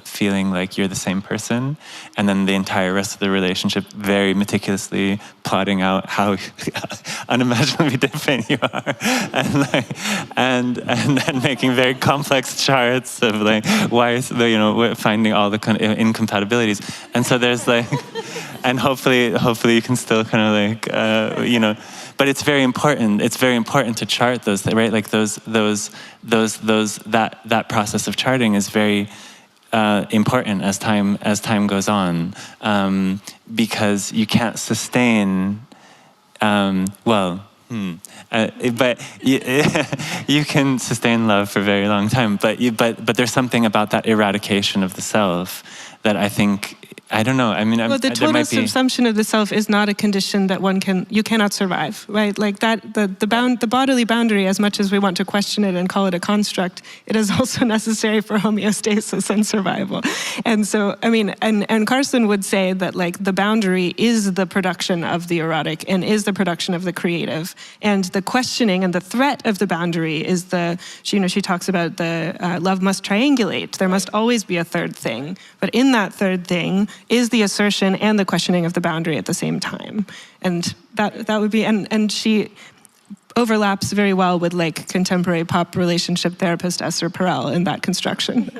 feeling like you're the same person, and then the entire rest of the relationship very meticulously plotting out how unimaginably different you are, and then making very complex charts of like why is the, you know, finding all the kind of incompatibilities, and so there's like, and hopefully you can still kind of like you know. But it's very important. It's very important to chart those, right? Like that process of charting is very important as time goes on, because you can't sustain. But you can sustain love for a very long time. But there's something about that eradication of the self that I think. I don't know. I mean,
well, the total subsumption of the self is not a condition that you cannot survive, right? Like that, the bodily boundary, as much as we want to question it and call it a construct, it is also necessary for homeostasis and survival. And so, I mean, and Carson would say that like the boundary is the production of the erotic and is the production of the creative, and the questioning and the threat of the boundary is she talks about the love must triangulate. There must always be a third thing, but in that third thing is the assertion and the questioning of the boundary at the same time. And that would be, and she overlaps very well with like contemporary pop relationship therapist Esther Perel in that construction.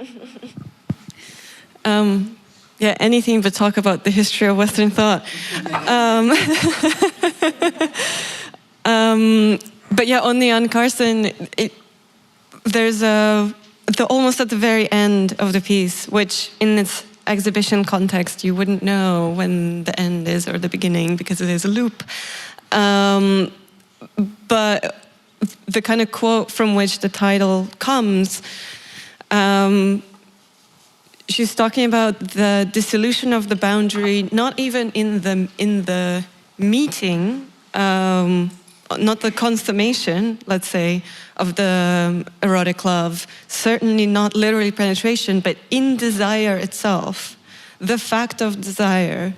Yeah, anything but talk about the history of Western thought. But yeah, only on Carson, there's almost at the very end of the piece, which in its exhibition context, you wouldn't know when the end is or the beginning because it is a loop. But the kind of quote from which the title comes, she's talking about the dissolution of the boundary, not even in the meeting, not the consummation, let's say, of the erotic love, certainly not literally penetration, but in desire itself. The fact of desire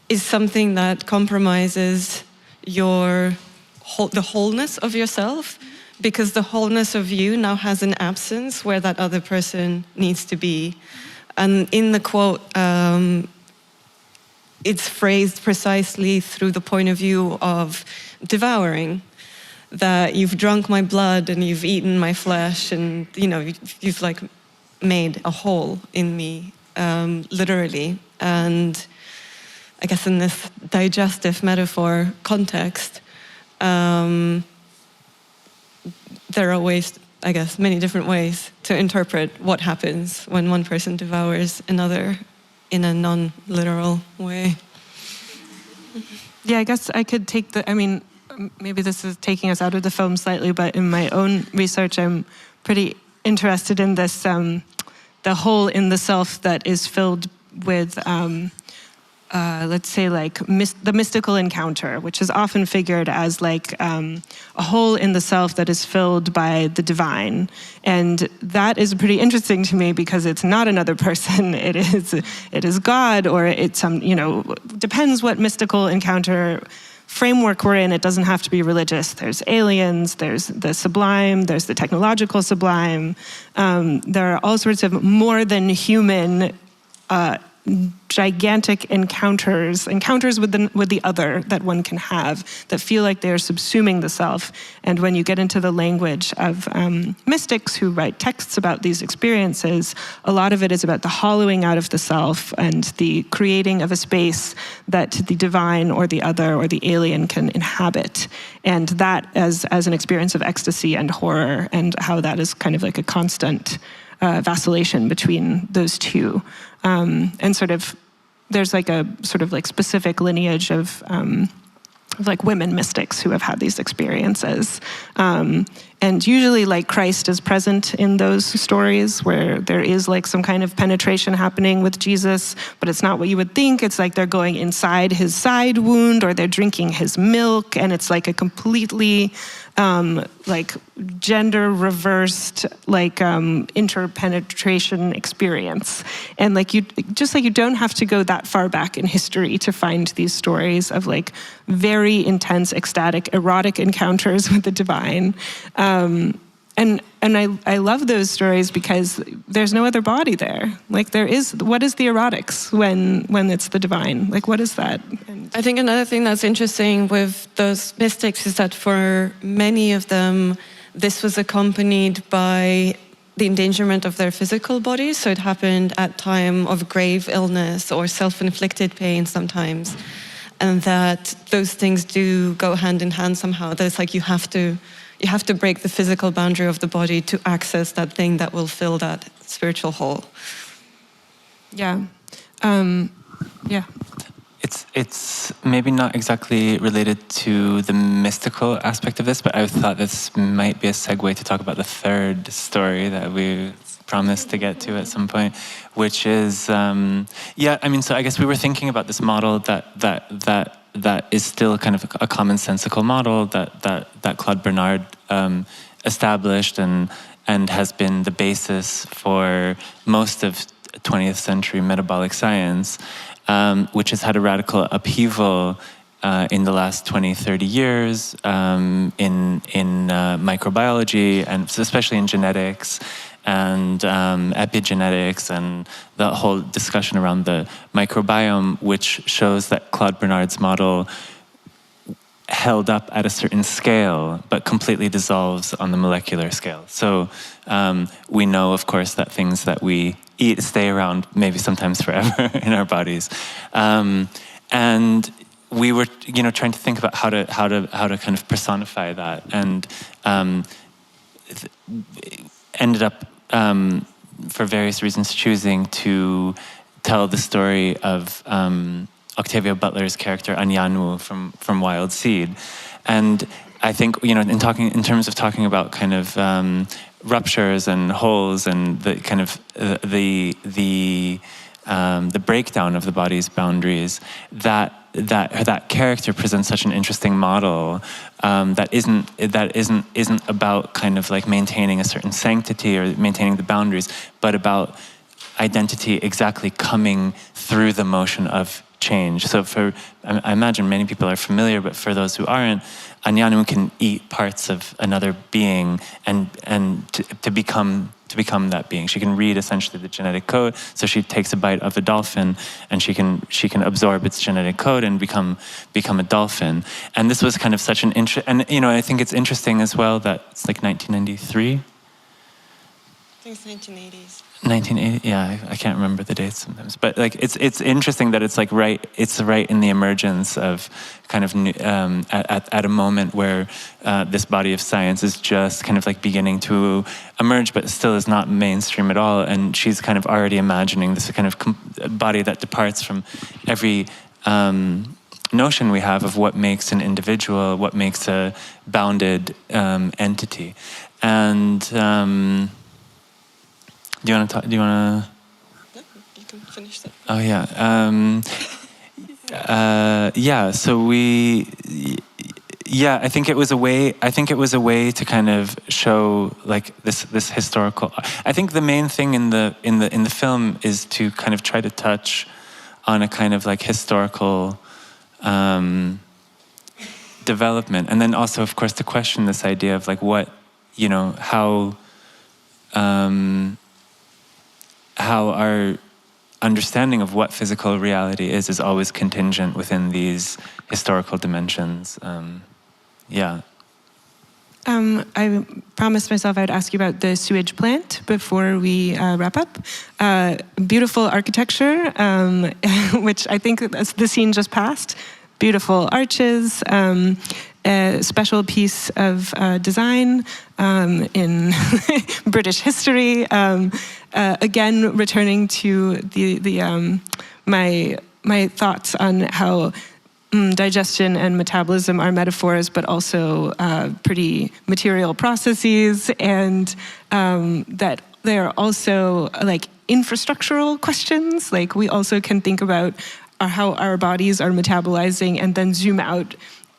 is something that compromises the wholeness of yourself, because the wholeness of you now has an absence where that other person needs to be. And in the quote, it's phrased precisely through the point of view of devouring, that you've drunk my blood and you've eaten my flesh, and you've like made a hole in me, literally. And I guess in this digestive metaphor context, there are ways, I guess, many different ways to interpret what happens when one person devours another in a non-literal way.
Yeah, I guess I could take maybe this is taking us out of the film slightly, but in my own research, I'm pretty interested in this, the hole in the self that is filled with, let's say, like the mystical encounter, which is often figured as like a hole in the self that is filled by the divine. And that is pretty interesting to me because it's not another person. It is God, or it's depends what mystical encounter framework we're in. It doesn't have to be religious. There's aliens, there's the sublime, there's the technological sublime. There are all sorts of more than human gigantic encounters with the other that one can have that feel like they are subsuming the self. And when you get into the language of mystics who write texts about these experiences, a lot of it is about the hollowing out of the self and the creating of a space that the divine or the other or the alien can inhabit. And that as an experience of ecstasy and horror, and how that is kind of like a constant vacillation between those two. And sort of, there's like a sort of like specific lineage of like women mystics who have had these experiences. and usually like Christ is present in those stories where there is like some kind of penetration happening with Jesus, but it's not what you would think. It's like they're going inside his side wound or they're drinking his milk, and it's like a completely like gender reversed like interpenetration experience. And like you don't have to go that far back in history to find these stories of like very intense, ecstatic, erotic encounters with the divine. And I love those stories because there's no other body there. Like what is the erotics when it's the divine? Like what is that?
I think another thing that's interesting with those mystics is that for many of them, this was accompanied by the endangerment of their physical bodies. So it happened at time of grave illness or self-inflicted pain sometimes. And that those things do go hand in hand somehow. That it's like you have to break the physical boundary of the body to access that thing that will fill that spiritual hole.
Yeah. Yeah.
It's maybe not exactly related to the mystical aspect of this, but I thought this might be a segue to talk about the third story that we promised to get to at some point, which is, so I guess we were thinking about this model that is still kind of a commonsensical model that Claude Bernard established and has been the basis for most of 20th century metabolic science, which has had a radical upheaval in the last 20, 30 years in microbiology, and especially in genetics and epigenetics, and the whole discussion around the microbiome, which shows that Claude Bernard's model held up at a certain scale, but completely dissolves on the molecular scale. So we know, of course, that things that we eat stay around maybe sometimes forever in our bodies. And we were, trying to think about how to kind of personify that, and ended up, for various reasons, choosing to tell the story of Octavia Butler's character Anyanwu from Wild Seed. And I think, in terms of talking about kind of ruptures and holes and the kind of the breakdown of the body's boundaries, that character presents such an interesting model that isn't about kind of like maintaining a certain sanctity or maintaining the boundaries, but about identity exactly coming through the motion of change. So I imagine many people are familiar, but for those who aren't, Anyanwu can eat parts of another being and to become that being. She can read essentially the genetic code. So she takes a bite of a dolphin and she can absorb its genetic code and become a dolphin. And this was kind of such an I think it's interesting as well that it's like 1993.
I think it's 1980s.
1980, yeah, I can't remember the dates sometimes, but like it's interesting that it's like right in the emergence of kind of at a moment where this body of science is just kind of like beginning to emerge, but still is not mainstream at all. And she's kind of already imagining this kind of body that departs from every notion we have of what makes an individual, what makes a bounded entity, and. Do you want to?
Yeah, you can finish that.
Oh yeah, So I think it was a way to kind of show like this historical. I think the main thing in the film is to kind of try to touch on a kind of like historical development, and then also, of course, to question this idea of like what how our understanding of what physical reality is always contingent within these historical dimensions.
I promised myself I'd ask you about the sewage plant before we wrap up. Beautiful architecture, which I think the scene just passed. Beautiful arches, a special piece of design in British history. Again, returning to my thoughts on how digestion and metabolism are metaphors, but also pretty material processes, and that they are also like infrastructural questions. Like we also can think about how our bodies are metabolizing and then zoom out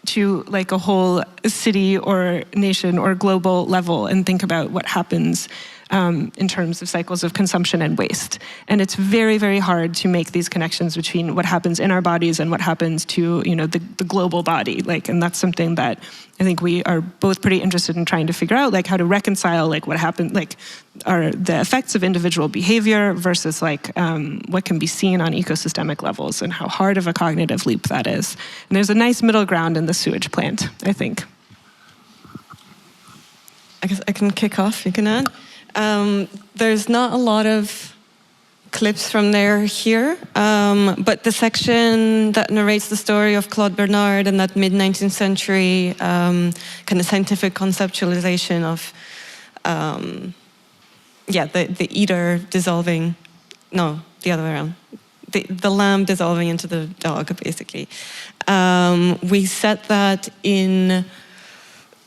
to like a whole city or nation or global level and think about what happens in terms of cycles of consumption and waste. And it's very, very hard to make these connections between what happens in our bodies and what happens to, you know, the global body. Like, and that's something that I think we are both pretty interested in trying to figure out, like how to reconcile like what happened, like are the effects of individual behavior versus like what can be seen on ecosystemic levels, and how hard of a cognitive leap that is. And there's a nice middle ground in the sewage plant, I think.
I guess I can kick off, you can add. There's not a lot of clips from there here, but the section that narrates the story of Claude Bernard and that mid-19th century kind of scientific conceptualization of, the eater dissolving, no, the other way around. The lamb dissolving into the dog, basically. We set that in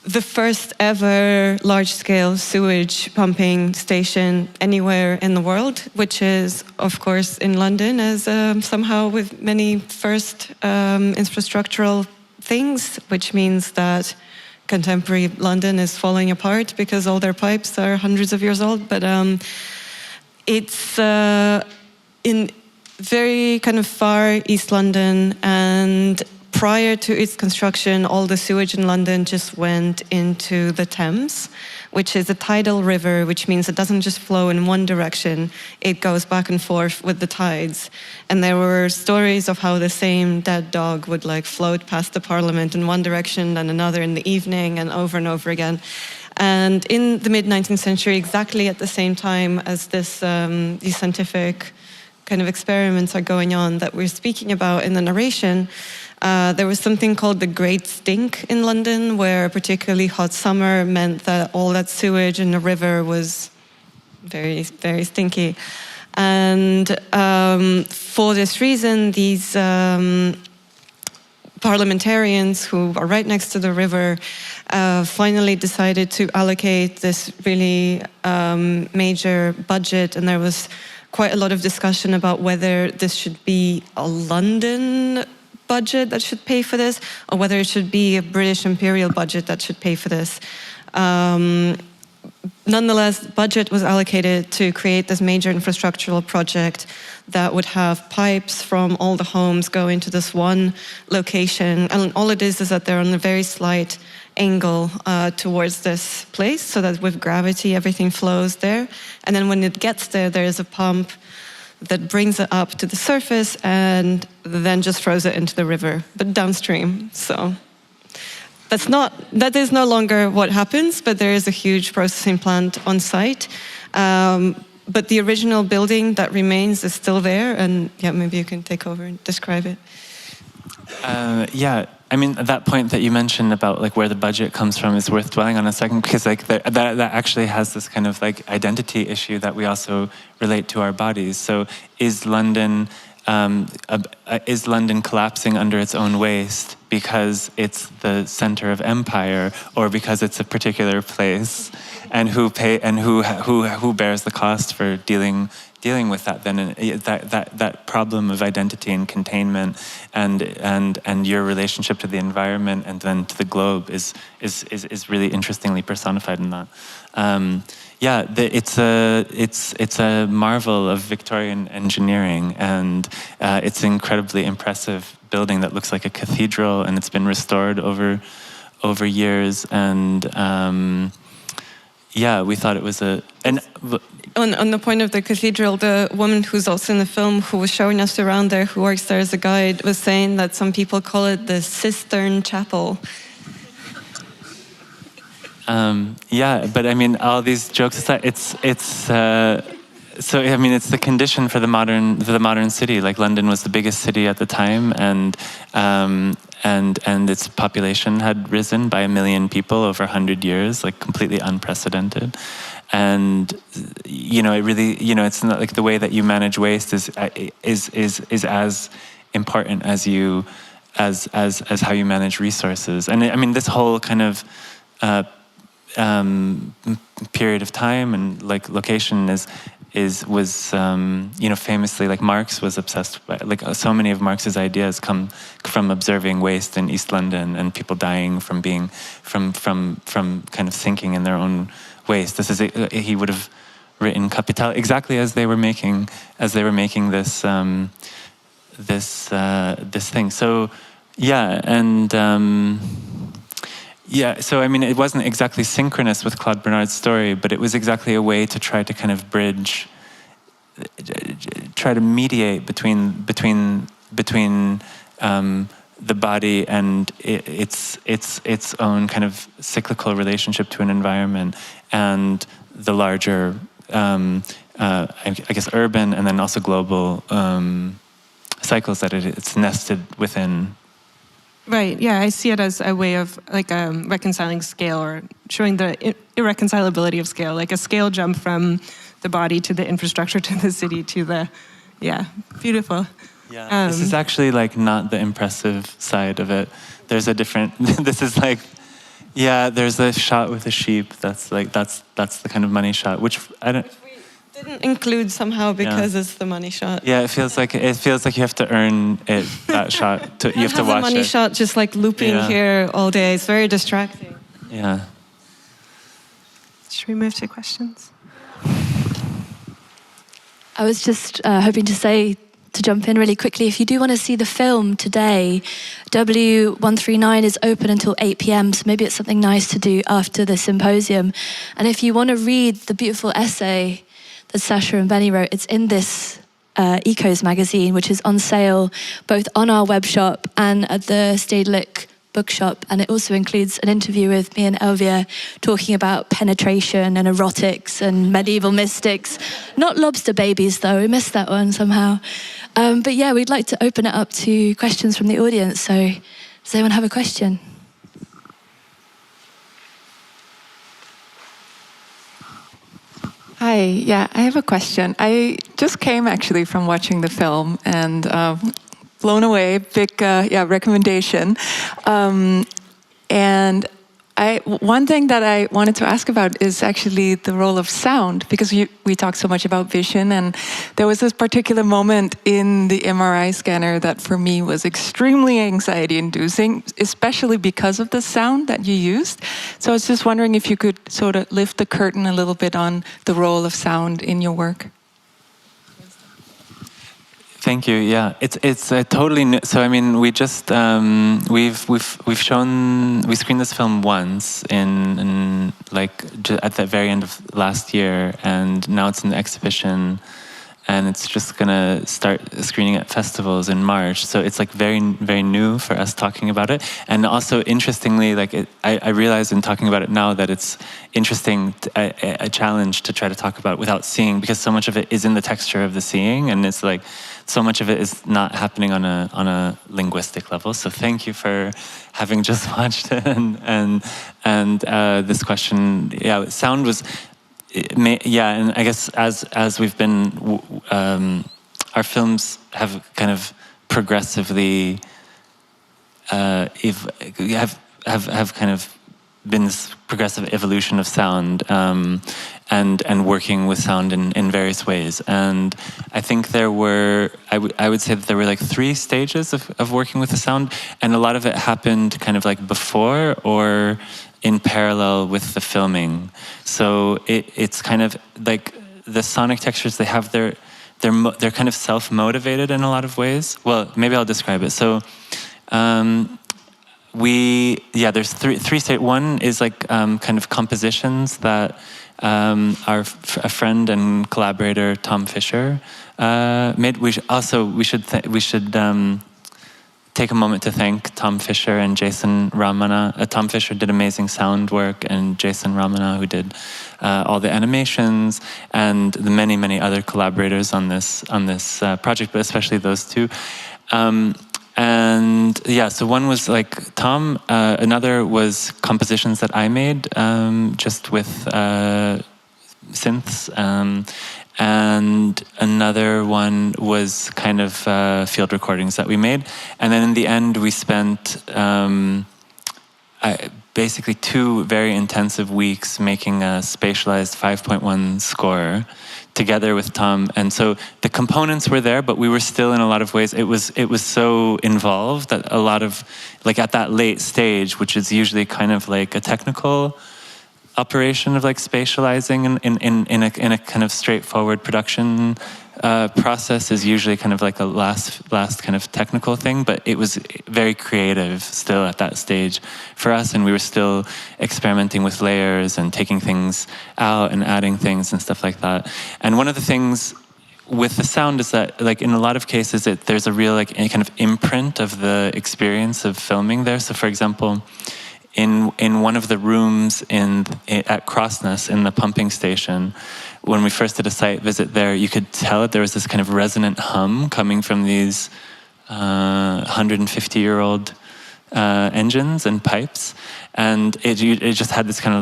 the first ever large-scale sewage pumping station anywhere in the world, which is, of course, in London, as somehow with many first infrastructural things, which means that contemporary London is falling apart because all their pipes are hundreds of years old. But it's in very kind of far East London, and prior to its construction, all the sewage in London just went into the Thames, which is a tidal river, which means it doesn't just flow in one direction, it goes back and forth with the tides. And there were stories of how the same dead dog would like float past the Parliament in one direction, then another in the evening, and over again. And in the mid-19th century, exactly at the same time as this, these scientific kind of experiments are going on that we're speaking about in the narration, there was something called the Great Stink in London, where a particularly hot summer meant that all that sewage in the river was very, very stinky. And for this reason, these parliamentarians who are right next to the river finally decided to allocate this really major budget, and there was quite a lot of discussion about whether this should be a London budget that should pay for this, or whether it should be a British imperial budget that should pay for this. Nonetheless, budget was allocated to create this major infrastructural project that would have pipes from all the homes go into this one location. And all it is that they're on a very slight angle towards this place, so that with gravity, everything flows there. And then when it gets there, there is a pump that brings it up to the surface and then just throws it into the river, but downstream. So that is no longer what happens, but there is a huge processing plant on site. But the original building that remains is still there, and yeah, maybe you can take over and describe it.
Yeah, I mean, that point that you mentioned about like where the budget comes from is worth dwelling on a second, because like that actually has this kind of like identity issue that we also relate to our bodies. So is London collapsing under its own waste because it's the center of empire, or because it's a particular place, and who bears the cost for dealing with that? Then that problem of identity and containment and your relationship to the environment and then to the globe is really interestingly personified in that. It's a marvel of Victorian engineering, and it's an incredibly impressive building that looks like a cathedral, and it's been restored over years. And we thought it was
On the point of the cathedral, the woman who's also in the film, who was showing us around there, who works there as a guide, was saying that some people call it the cistern chapel.
But I mean, all these jokes aside, it's the condition for the modern city. Like London was the biggest city at the time, and its population had risen by 1 million people over 100 years, like completely unprecedented. And it really, it's not like the way that you manage waste is as important as you as how you manage resources. And I mean, this whole kind of period of time and like location was famously, like, Marx was obsessed by, like, so many of Marx's ideas come from observing waste in East London and people dying from being from kind of sinking in their own waste. This is he would have written Capital exactly as they were making this this thing. So yeah, and yeah, so I mean, it wasn't exactly synchronous with Claude Bernard's story, but it was exactly a way to try to kind of bridge, try to mediate between the body and its own kind of cyclical relationship to an environment and the larger, I guess, urban and then also global cycles that it's nested within.
Right, yeah, I see it as a way of like reconciling scale or showing the irreconcilability of scale, like a scale jump from the body to the infrastructure to the city to the, yeah, beautiful.
Yeah, this is actually like not the impressive side of it. There's a different, this is like, yeah, there's a shot with a sheep that's like, that's the kind of money shot, which I don't...
Didn't include somehow because it's the money shot.
Yeah, it feels like you have to earn it, that shot. You have to watch
the money
it.
shot just like looping here all day. It's very distracting.
Yeah.
Should we move to questions?
I was just hoping to jump in really quickly. If you do want to see the film today, W139 is open until 8 p.m, so maybe it's something nice to do after the symposium. And if you want to read the beautiful essay that Sasha and Beny wrote, it's in this Ecos magazine, which is on sale both on our web shop and at the Stedelijk bookshop. And it also includes an interview with me and Elvia talking about penetration and erotics and medieval mystics. Not lobster babies, though. We missed that one somehow. But yeah, we'd like to open it up to questions from the audience. So does anyone have a question?
Hi, yeah, I have a question. I just came actually from watching the film and blown away, big recommendation. And one thing that I wanted to ask about is actually the role of sound, because we talked so much about vision, and there was this particular moment in the MRI scanner that for me was extremely anxiety-inducing, especially because of the sound that you used. So I was just wondering if you could sort of lift the curtain a little bit on the role of sound in your work.
Thank you. Yeah, it's a totally new. So I mean, we just we screened this film once in like at the very end of last year, and now it's in the exhibition, and it's just gonna start screening at festivals in March. So it's like very, very new for us talking about it, and also interestingly, like I realized in talking about it now that it's interesting, a challenge to try to talk about it without seeing, because so much of it is in the texture of the seeing, and it's like so much of it is not happening on a linguistic level. So thank you for having just watched it, and this question. Yeah, sound was. And I guess as we've been, our films have kind of progressively have kind of been this progressive evolution of sound, and working with sound in various ways. And I think there were, I would say that there were like 3 stages of working with the sound, and a lot of it happened kind of like before or in parallel with the filming. So it's kind of like the sonic textures, they have they're kind of self-motivated in a lot of ways. Well, maybe I'll describe it. So there's three stages. One is like kind of compositions that our a friend and collaborator Tom Fisher made. We should take a moment to thank Tom Fisher and Jason Ramana. Tom Fisher did amazing sound work, and Jason Ramana, who did all the animations, and the many, many other collaborators on this project, but especially those 2. And yeah, so one was like Tom, another was compositions that I made just with synths, and another one was kind of field recordings that we made. And then in the end, we spent basically 2 very intensive weeks making a spatialized 5.1 score together with Tom. And so the components were there, but we were still, in a lot of ways, it was so involved that a lot of, like at that late stage, which is usually kind of like a technical operation of like spatializing in a kind of straightforward production process, is usually kind of like a last kind of technical thing, but it was very creative still at that stage for us, and we were still experimenting with layers and taking things out and adding things and stuff like that. And one of the things with the sound is that, like in a lot of cases, there's a real like a kind of imprint of the experience of filming there. So for example, in one of the rooms at Crossness in the pumping station, when we first did a site visit there, you could tell that there was this kind of resonant hum coming from these 150-year-old engines and pipes, and it just had this kind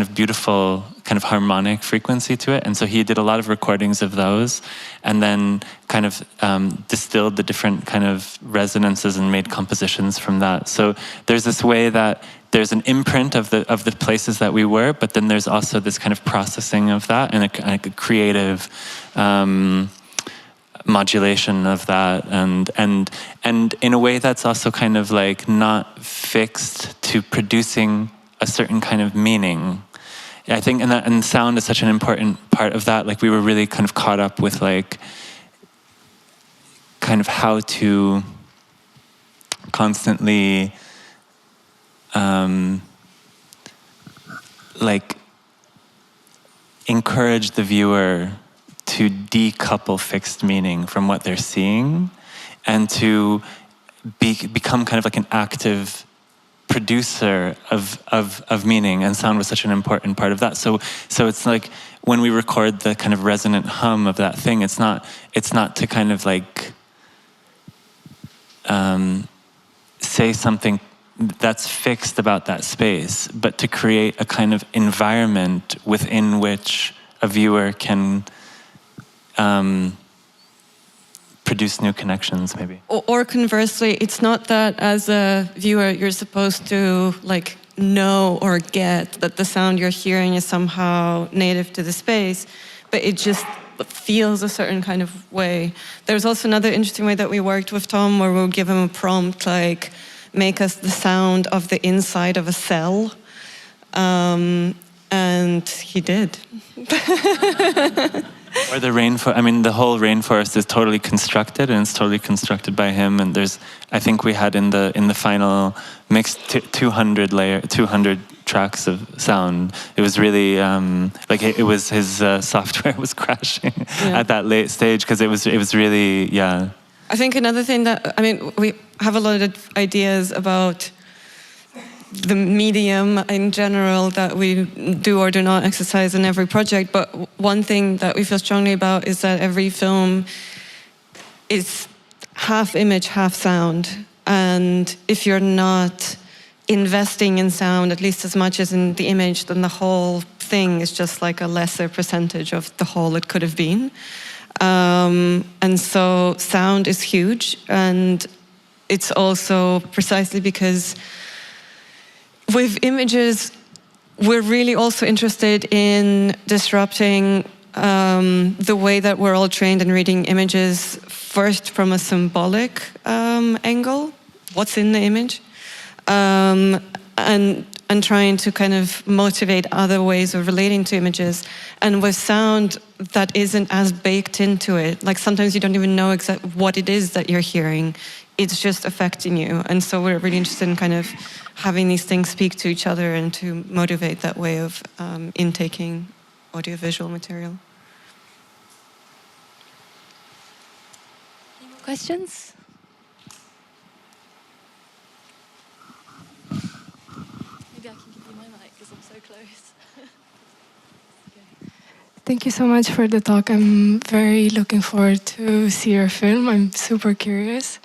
of beautiful kind of harmonic frequency to it. And so he did a lot of recordings of those, and then kind of distilled the different kind of resonances and made compositions from that. So there's this way that there's an imprint of the places that we were, but then there's also this kind of processing of that and a creative modulation of that, and in a way that's also kind of like not fixed to producing a certain kind of meaning. I think, and sound is such an important part of that. Like we were really kind of caught up with like kind of how to constantly like encourage the viewer to decouple fixed meaning from what they're seeing, and to become kind of like an active producer of meaning, and sound was such an important part of that. So it's like when we record the kind of resonant hum of that thing, it's not to kind of like say something that's fixed about that space, but to create a kind of environment within which a viewer can produce new connections, maybe.
Or conversely, it's not that as a viewer you're supposed to like know or get that the sound you're hearing is somehow native to the space, but it just feels a certain kind of way. There's also another interesting way that we worked with Tom, where we'll give him a prompt like, make us the sound of the inside of a cell. And he did.
Or the rainforest. I mean, the whole rainforest is totally constructed, and it's totally constructed by him. And there's, I think we had in the final mix 200 tracks of sound. It was really like it was his software was crashing at that late stage, because it was really
I think another thing that, I mean, we have a lot of ideas about the medium in general that we do or do not exercise in every project, but one thing that we feel strongly about is that every film is half image, half sound. And if you're not investing in sound at least as much as in the image, then the whole thing is just like a lesser percentage of the whole it could have been. And so sound is huge, and it's also precisely because with images, we're really also interested in disrupting the way that we're all trained in reading images, first from a symbolic angle, what's in the image, and trying to kind of motivate other ways of relating to images. And with sound, that isn't as baked into it. Like sometimes you don't even know exactly what it is that you're hearing. It's just affecting you. And so we're really interested in kind of having these things speak to each other and to motivate that way of intaking audiovisual material.
Any more questions? Maybe I can give you my mic because I'm so close.
Thank you so much for the talk. I'm very looking forward to see your film. I'm super curious.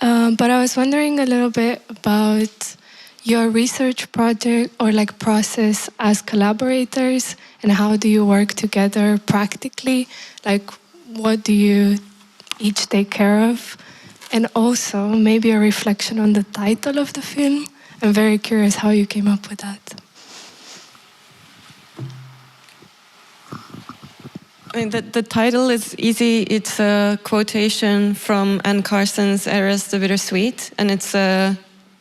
But I was wondering a little bit about your research project or like process as collaborators, and how do you work together practically? Like, what do you each take care of? And also maybe a reflection on the title of the film. I'm very curious how you came up with that.
I mean, the title is easy. It's a quotation from Anne Carson's Eras the Bittersweet, and it's a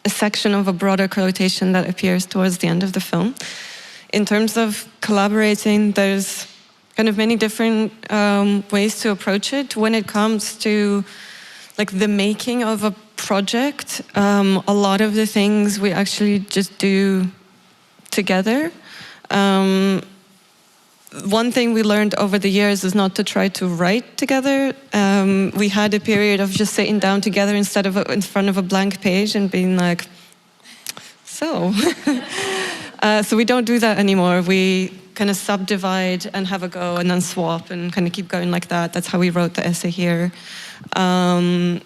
section of a broader quotation that appears towards the end of the film. In terms of collaborating, there's kind of many different ways to approach it. When it comes to like the making of a project, a lot of the things we actually just do together. One thing we learned over the years is not to try to write together. We had a period of just sitting down together instead of in front of a blank page and being like, so. So we don't do that anymore. We kind of subdivide and have a go and then swap and kind of keep going like that. That's how we wrote the essay here. And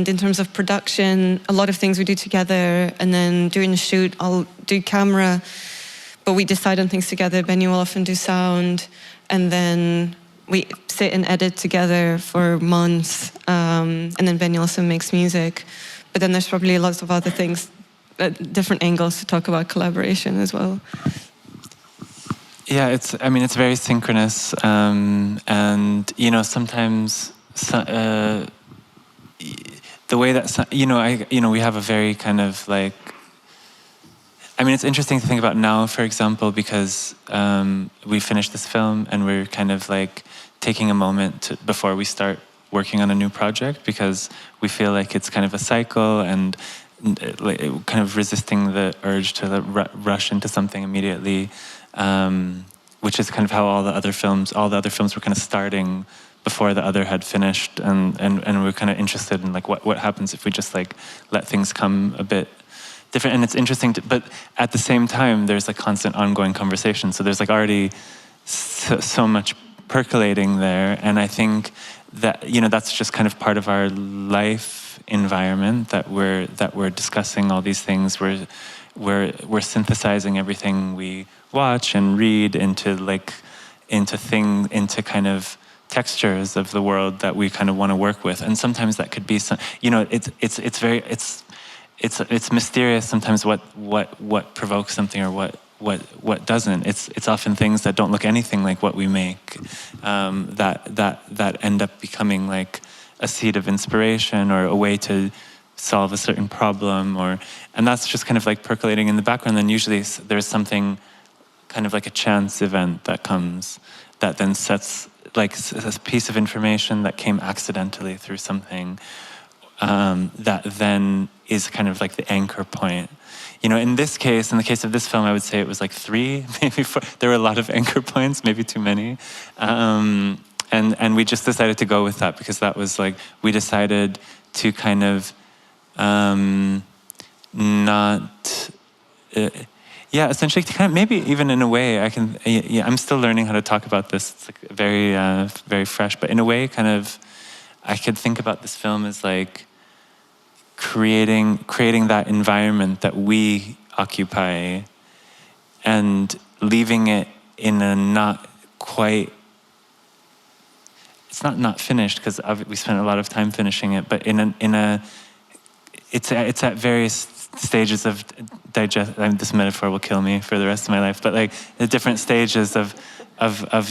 in terms of production, a lot of things we do together, and then during the shoot, I'll do camera, but we decide on things together. Beny will often do sound, and then we sit and edit together for months, and then Beny also makes music. But then there's probably lots of other things, different angles to talk about collaboration as well.
Yeah, it's very synchronous, and sometimes the way that we have a very kind of like. It's interesting to think about now, for example, because we finished this film and we're kind of like taking a moment before we start working on a new project, because we feel like it's kind of a cycle and like, kind of resisting the urge to rush into something immediately, which is kind of how all the other films were kind of starting before the other had finished, and we're kind of interested in like what happens if we just like let things come a bit different. And it's interesting but at the same time there's a constant ongoing conversation, so there's like already so much percolating there. And I think that that's just kind of part of our life environment, that we're discussing all these things, we're synthesizing everything we watch and read into kind of textures of the world that we kind of want to work with. And sometimes that could be it's mysterious sometimes what provokes something or what doesn't. It's often things that don't look anything like what we make, that end up becoming like a seed of inspiration or a way to solve a certain problem, and that's just kind of like percolating in the background. Then usually there's something kind of like a chance event that comes that then sets like a piece of information that came accidentally through something, that then is kind of like the anchor point. In this case, in the case of this film, I would say it was like 3, maybe 4. There were a lot of anchor points, maybe too many. And we just decided to go with that, because that was like, we decided to kind of essentially kind of, maybe even in a way, I'm still learning how to talk about this. It's like very, very fresh, but in a way, kind of, I could think about this film as like creating that environment that we occupy and leaving it in a not quite, it's not finished, because we spent a lot of time finishing it, but it's at various stages of this metaphor will kill me for the rest of my life, but like the different stages of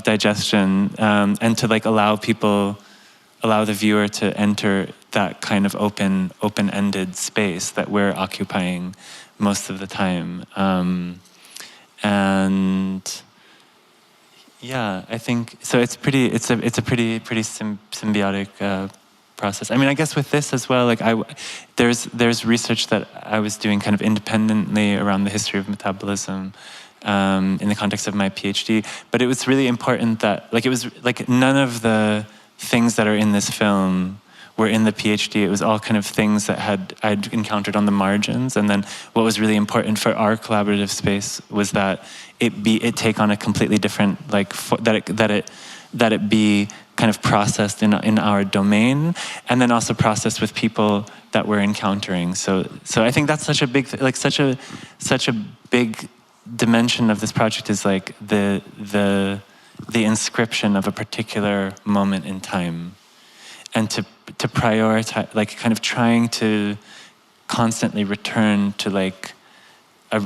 digestion, and to like allow the viewer to enter that kind of open-ended space that we're occupying most of the time. And yeah, I think so. It's a pretty symbiotic process. I guess with this as well, like there's research that I was doing kind of independently around the history of metabolism in the context of my PhD. But it was really important that it was like none of the things that are in this film were in the PhD. It was all kind of things that I'd encountered on the margins. And then what was really important for our collaborative space was that it take on a completely different, that it be kind of processed in our domain, and then also processed with people that we're encountering. So I think that's such a big, such a big dimension of this project, is like the the inscription of a particular moment in time, and to prioritize, like kind of trying to constantly return to like a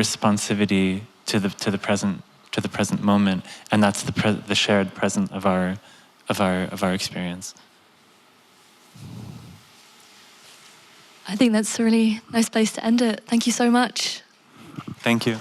responsivity to the present moment, and that's the shared present of our experience.
I think that's a really nice place to end it. Thank you so much.
Thank you.